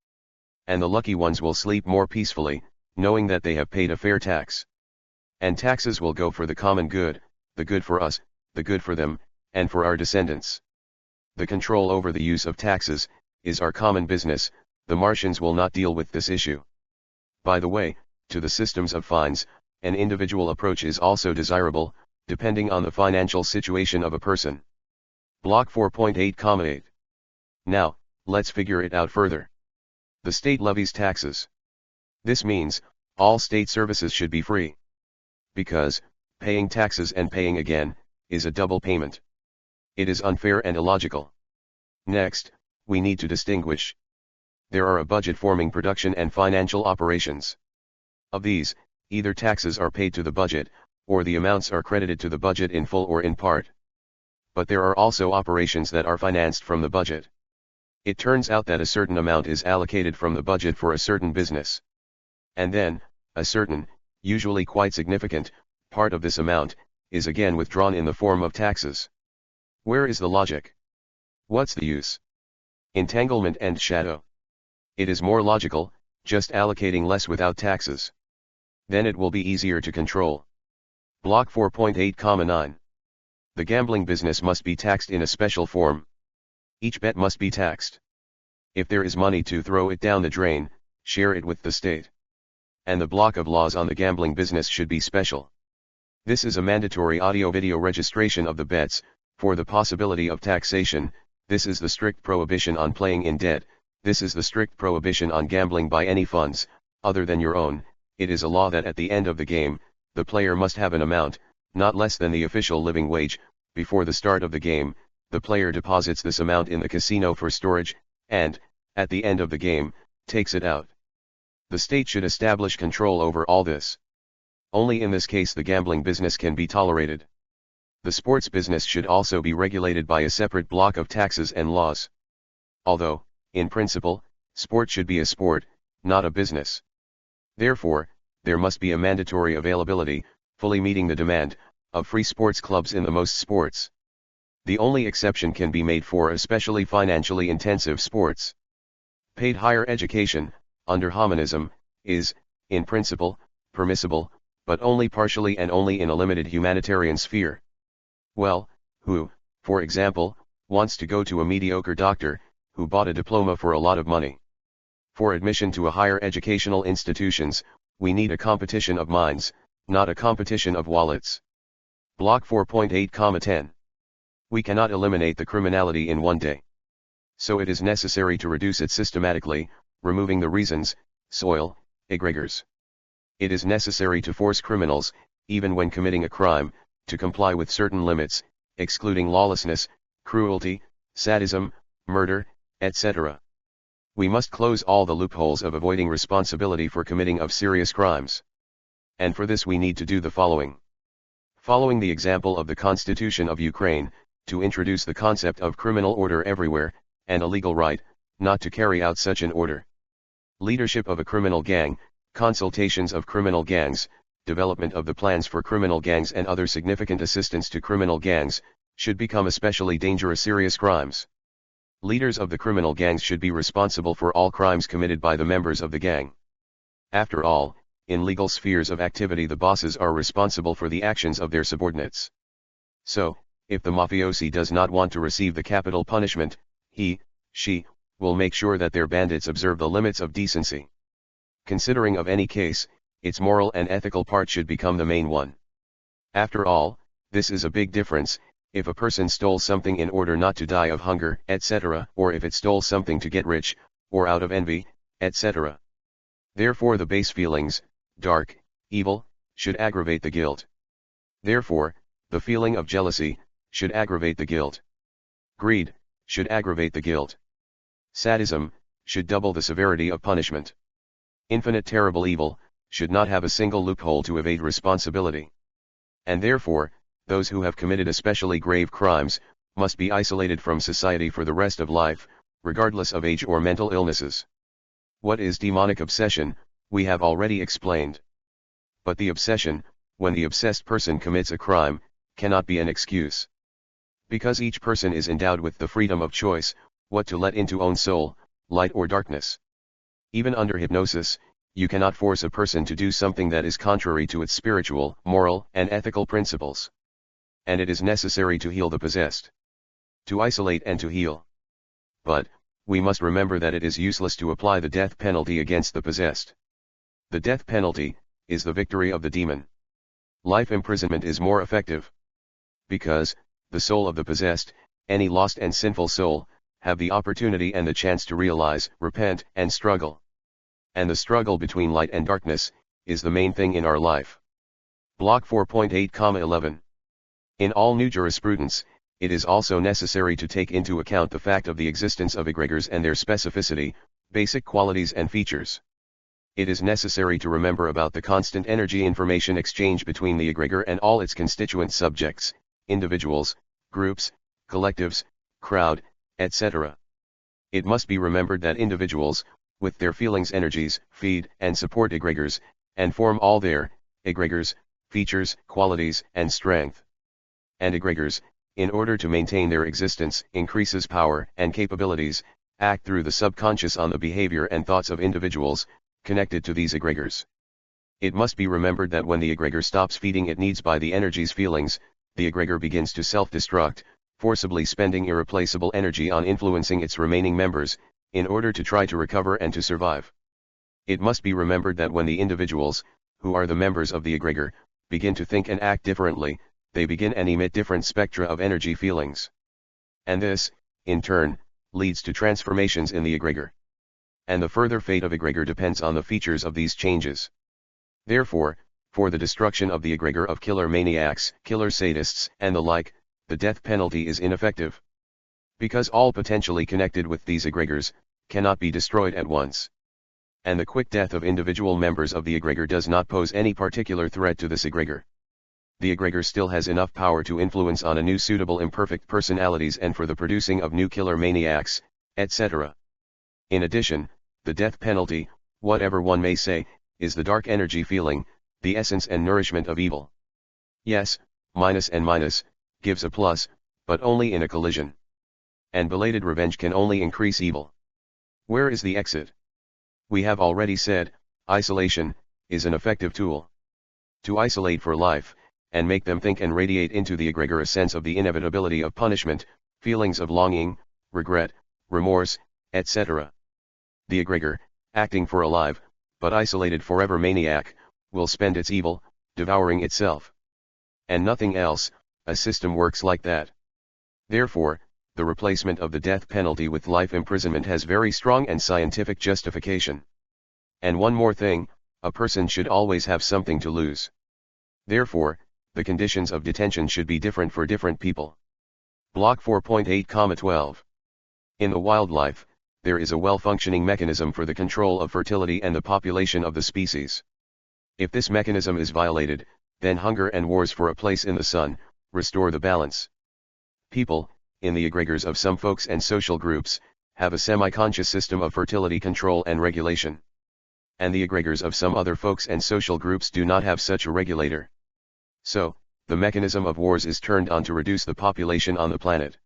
And the lucky ones will sleep more peacefully, knowing that they have paid a fair tax. And taxes will go for the common good, the good for us, the good for them, and for our descendants. The control over the use of taxes is our common business. The Martians will not deal with this issue. By the way, to the systems of fines, an individual approach is also desirable, depending on the financial situation of a person. Block 4.8,8. Now, let's figure it out further. The state levies taxes. This means, all state services should be free. Because, paying taxes and paying again, is a double payment. It is unfair and illogical. Next, we need to distinguish. There are a budget-forming production and financial operations. Of these, either taxes are paid to the budget, or the amounts are credited to the budget in full or in part. But there are also operations that are financed from the budget. It turns out that a certain amount is allocated from the budget for a certain business. And then, a certain, usually quite significant, part of this amount, is again withdrawn in the form of taxes. Where is the logic? What's the use? Entanglement and shadow. It is more logical, just allocating less without taxes. Then it will be easier to control. Block 4.8,9. The gambling business must be taxed in a special form. Each bet must be taxed. If there is money to throw it down the drain, share it with the state. And the block of laws on the gambling business should be special. This is a mandatory audio-video registration of the bets. For the possibility of taxation, this is the strict prohibition on playing in debt. This is the strict prohibition on gambling by any funds, other than your own. It is a law that at the end of the game, the player must have an amount, not less than the official living wage. Before the start of the game, the player deposits this amount in the casino for storage, and, at the end of the game, takes it out. The state should establish control over all this. Only in this case the gambling business can be tolerated. The sports business should also be regulated by a separate block of taxes and laws. Although, in principle, sport should be a sport, not a business. Therefore, there must be a mandatory availability, fully meeting the demand, of free sports clubs in the most sports. The only exception can be made for especially financially intensive sports. Paid higher education, under homonism, is, in principle, permissible, but only partially and only in a limited humanitarian sphere. Well, who, for example, wants to go to a mediocre doctor, who bought a diploma for a lot of money? For admission to a higher educational institutions, we need a competition of minds, not a competition of wallets. Block 4.8,10. We cannot eliminate the criminality in one day. So it is necessary to reduce it systematically, removing the reasons, soil, egregores. It is necessary to force criminals, even when committing a crime, to comply with certain limits, excluding lawlessness, cruelty, sadism, murder, etc. We must close all the loopholes of avoiding responsibility for committing of serious crimes. And for this we need to do the following. Following the example of the Constitution of Ukraine, to introduce the concept of criminal order everywhere, and a legal right, not to carry out such an order. Leadership of a criminal gang, consultations of criminal gangs, development of the plans for criminal gangs and other significant assistance to criminal gangs, should become especially dangerous serious crimes. Leaders of the criminal gangs should be responsible for all crimes committed by the members of the gang. After all, in legal spheres of activity the bosses are responsible for the actions of their subordinates. So, if the mafiosi does not want to receive the capital punishment, he, she, will make sure that their bandits observe the limits of decency. Considering of any case, its moral and ethical part should become the main one. After all, this is a big difference, if a person stole something in order not to die of hunger, etc., or if it stole something to get rich, or out of envy, etc. Therefore the base feelings, dark, evil, should aggravate the guilt. Therefore, the feeling of jealousy, should aggravate the guilt. Greed, should aggravate the guilt. Sadism, should double the severity of punishment. Infinite terrible evil, should not have a single loophole to evade responsibility. And therefore, those who have committed especially grave crimes, must be isolated from society for the rest of life, regardless of age or mental illnesses. What is demonic obsession, we have already explained. But the obsession, when the obsessed person commits a crime, cannot be an excuse. Because each person is endowed with the freedom of choice, what to let into own soul, light or darkness. Even under hypnosis, you cannot force a person to do something that is contrary to its spiritual, moral, and ethical principles. And it is necessary to heal the possessed. To isolate and to heal. But, we must remember that it is useless to apply the death penalty against the possessed. The death penalty, is the victory of the demon. Life imprisonment is more effective. Because, the soul of the possessed, any lost and sinful soul, have the opportunity and the chance to realize, repent, and struggle. And the struggle between light and darkness, is the main thing in our life. Block 4.8,11. In all new jurisprudence, it is also necessary to take into account the fact of the existence of egregors and their specificity, basic qualities and features. It is necessary to remember about the constant energy information exchange between the egregor and all its constituent subjects, individuals, groups, collectives, crowd, etc. It must be remembered that individuals, with their feelings energies, feed and support egregors, and form all their egregors, features, qualities, and strength. And egregors, in order to maintain their existence, increases power and capabilities, act through the subconscious on the behavior and thoughts of individuals, connected to these egregors. It must be remembered that when the egregor stops feeding its needs by the energy's feelings, the egregor begins to self-destruct, forcibly spending irreplaceable energy on influencing its remaining members, in order to try to recover and to survive. It must be remembered that when the individuals, who are the members of the egregor, begin to think and act differently, they begin and emit different spectra of energy feelings. And this, in turn, leads to transformations in the egregor. And the further fate of egregor depends on the features of these changes. Therefore, for the destruction of the egregor of killer maniacs, killer sadists, and the like, the death penalty is ineffective. Because all potentially connected with these egregors, cannot be destroyed at once. And the quick death of individual members of the egregor does not pose any particular threat to this egregor. The egregor still has enough power to influence on a new suitable imperfect personalities and for the producing of new killer maniacs, etc. In addition, the death penalty, whatever one may say, is the dark energy feeling, the essence and nourishment of evil. Yes, minus and minus, gives a plus, but only in a collision. And belated revenge can only increase evil. Where is the exit? We have already said, isolation, is an effective tool. To isolate for life, and make them think and radiate into the egregor a sense of the inevitability of punishment, feelings of longing, regret, remorse, etc. The egregor, acting for a live, but isolated forever maniac, will spend its evil, devouring itself. And nothing else, a system works like that. Therefore, the replacement of the death penalty with life imprisonment has very strong and scientific justification. And one more thing, a person should always have something to lose. Therefore, the conditions of detention should be different for different people. Block 4.8,12. In the wildlife, there is a well-functioning mechanism for the control of fertility and the population of the species. If this mechanism is violated, then hunger and wars for a place in the sun, restore the balance. People, in the egregors of some folks and social groups, have a semi-conscious system of fertility control and regulation. and the egregores of some other folks and social groups do not have such a regulator. So, the mechanism of wars is turned on to reduce the population on the planet.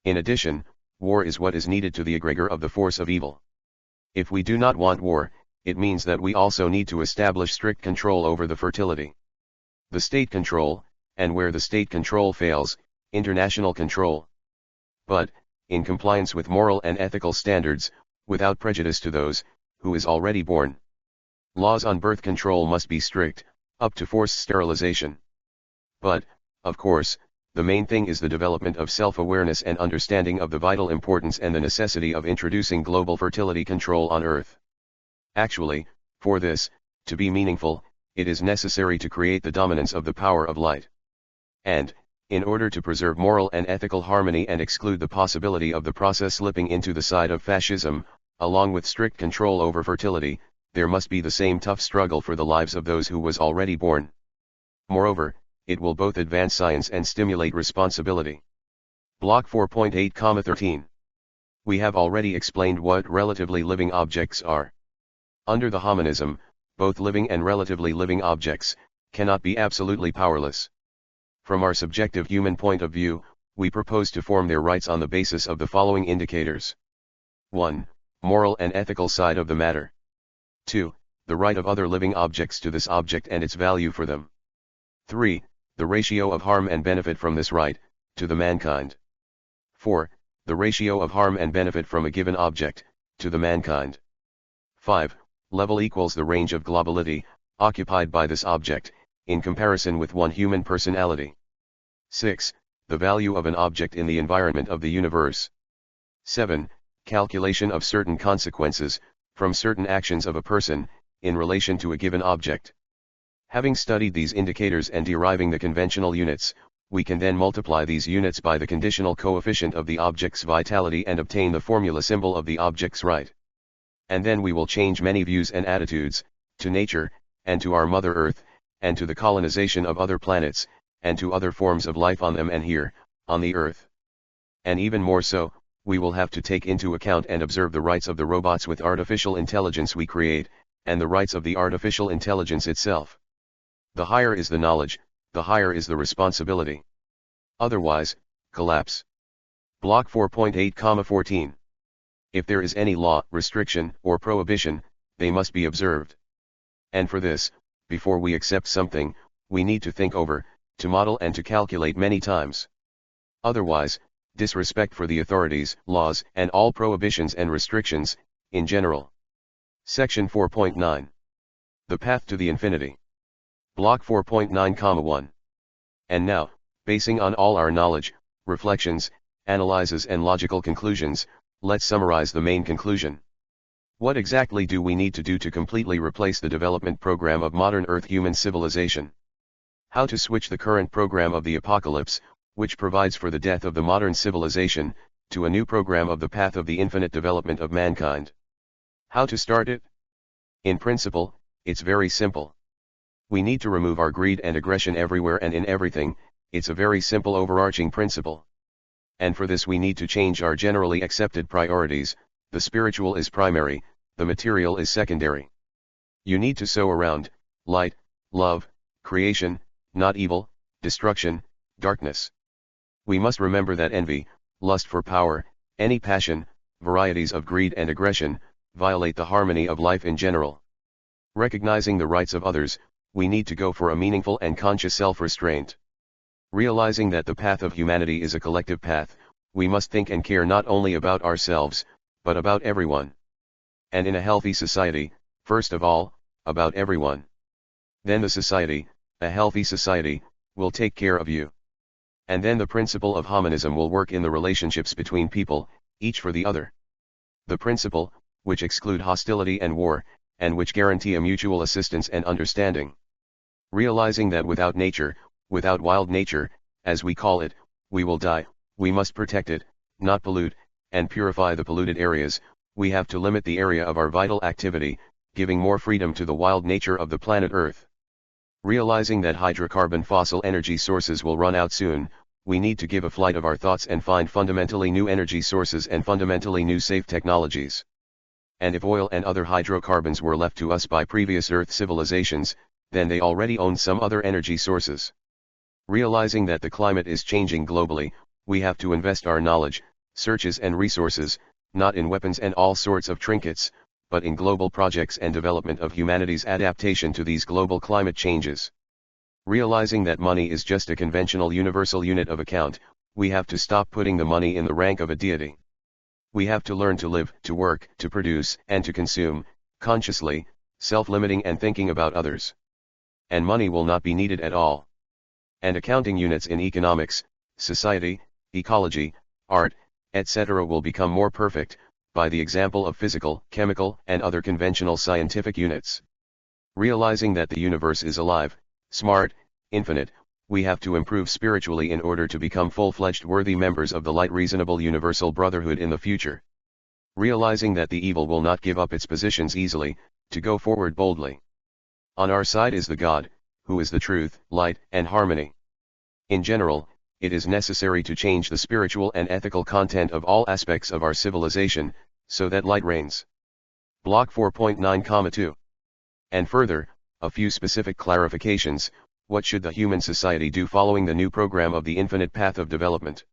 In addition, war is what is needed to the egregore of the force of evil. If we do not want war, it means that we also need to establish strict control over the fertility. The state control, and where the state control fails, international control. But, in compliance with moral and ethical standards, without prejudice to those, who is already born. Laws on birth control must be strict, up to forced sterilization. But, of course, the main thing is the development of self-awareness and understanding of the vital importance and the necessity of introducing global fertility control on Earth. Actually, for this, to be meaningful, it is necessary to create the dominance of the power of light. And, in order to preserve moral and ethical harmony and exclude the possibility of the process slipping into the side of fascism, along with strict control over fertility, there must be the same tough struggle for the lives of those who was already born. Moreover, it will both advance science and stimulate responsibility. Block 4.8,13. We have already explained what relatively living objects are. Under the hominism, both living and relatively living objects cannot be absolutely powerless. From our subjective human point of view, we propose to form their rights on the basis of the following indicators. 1. Moral and ethical side of the matter. 2. The right of other living objects to this object and its value for them. 3. The ratio of harm and benefit from this right, to the mankind. 4. The ratio of harm and benefit from a given object, to the mankind. 5. Level equals the range of globality, occupied by this object, in comparison with one human personality. 6. The value of an object in the environment of the universe. 7. Calculation of certain consequences, from certain actions of a person, in relation to a given object. Having studied these indicators and deriving the conventional units, we can then multiply these units by the conditional coefficient of the object's vitality and obtain the formula symbol of the object's right. And then we will change many views and attitudes, to nature, and to our Mother Earth, and to the colonization of other planets, and to other forms of life on them and here, on the Earth. And even more so, we will have to take into account and observe the rights of the robots with artificial intelligence we create, and the rights of the artificial intelligence itself. The higher is the knowledge, the higher is the responsibility. Otherwise, collapse. Block 4.8,14. If there is any law, restriction, or prohibition, they must be observed. And for this, before we accept something, we need to think over, to model and to calculate many times. Otherwise, disrespect for the authorities, laws, and all prohibitions and restrictions, in general. Section 4.9. The path to the infinity. Block 4.9,1. And now, basing on all our knowledge, reflections, analyses and logical conclusions, let's summarize the main conclusion. What exactly do we need to do to completely replace the development program of modern Earth human civilization? How to switch the current program of the apocalypse, which provides for the death of the modern civilization, to a new program of the path of the infinite development of mankind? How to start it? In principle, it's very simple. We need to remove our greed and aggression everywhere and in everything. It's a very simple overarching principle. And for this we need to change our generally accepted priorities. The spiritual is primary, the material is secondary. You need to sow around light, love, creation, not evil, destruction, darkness. We must remember that envy, lust for power, any passion, varieties of greed and aggression, violate the harmony of life in general. Recognizing the rights of others, we need to go for a meaningful and conscious self-restraint. Realizing that the path of humanity is a collective path, we must think and care not only about ourselves, but about everyone. And in a healthy society, first of all, about everyone. Then the society, a healthy society, will take care of you. And then the principle of hominism will work in the relationships between people, each for the other. The principle, which exclude hostility and war, and which guarantee a mutual assistance and understanding. Realizing that without nature, without wild nature, as we call it, we will die, we must protect it, not pollute, and purify the polluted areas. We have to limit the area of our vital activity, giving more freedom to the wild nature of the planet Earth. Realizing that hydrocarbon fossil energy sources will run out soon, we need to give a flight of our thoughts and find fundamentally new energy sources and fundamentally new safe technologies. and if oil and other hydrocarbons were left to us by previous Earth civilizations, then they already owned some other energy sources. Realizing that the climate is changing globally, we have to invest our knowledge, searches and resources, not in weapons and all sorts of trinkets, but in global projects and development of humanity's adaptation to these global climate changes. Realizing that money is just a conventional universal unit of account, we have to stop putting the money in the rank of a deity. We have to learn to live, to work, to produce, and to consume, consciously, self-limiting and thinking about others. And money will not be needed at all. And accounting units in economics, society, ecology, art, etc. will become more perfect, by the example of physical, chemical, and other conventional scientific units. Realizing that the universe is alive, smart, infinite, we have to improve spiritually in order to become full-fledged worthy members of the light reasonable universal brotherhood in the future. Realizing that the evil will not give up its positions easily, to go forward boldly. On our side is the God, who is the truth, light, and harmony. In general, it is necessary to change the spiritual and ethical content of all aspects of our civilization, so that light reigns. Block 4.9,2. And further, a few specific clarifications. What should the human society do following the new program of the infinite path of development?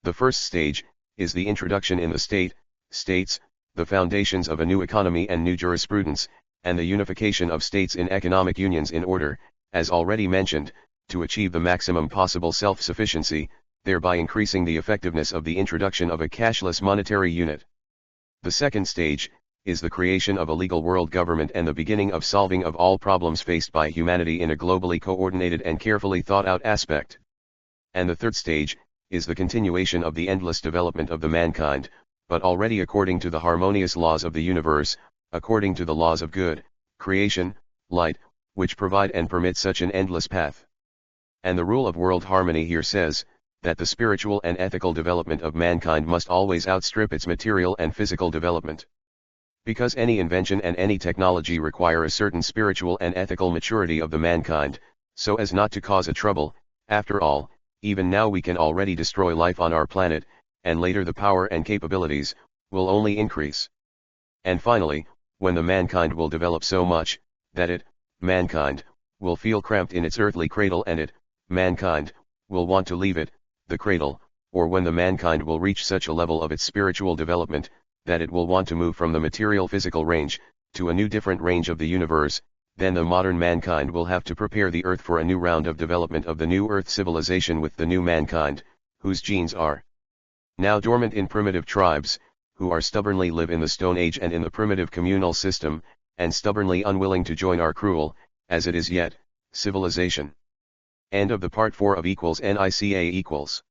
The first stage is the introduction in the states, the foundations of a new economy and new jurisprudence, and the unification of states in economic unions in order, as already mentioned, to achieve the maximum possible self-sufficiency, thereby increasing the effectiveness of the introduction of a cashless monetary unit. The second stage is the creation of a legal world government and the beginning of solving of all problems faced by humanity in a globally coordinated and carefully thought out aspect. And the third stage is the continuation of the endless development of the mankind, but already according to the harmonious laws of the universe, according to the laws of good, creation, light, which provide and permit such an endless path. And the rule of world harmony here says, that the spiritual and ethical development of mankind must always outstrip its material and physical development. Because any invention and any technology require a certain spiritual and ethical maturity of the mankind, so as not to cause a trouble. After all, even now we can already destroy life on our planet, and later the power and capabilities will only increase. And finally, when the mankind will develop so much, that it, mankind, will feel cramped in its earthly cradle and it, mankind, will want to leave it, the cradle, or when the mankind will reach such a level of its spiritual development, that it will want to move from the material physical range, to a new different range of the universe, then the modern mankind will have to prepare the earth for a new round of development of the new earth civilization with the new mankind, whose genes are now dormant in primitive tribes, who are stubbornly live in the Stone Age and in the primitive communal system, and stubbornly unwilling to join our cruel, as it is yet, civilization. End of the part 4 of =NicA=.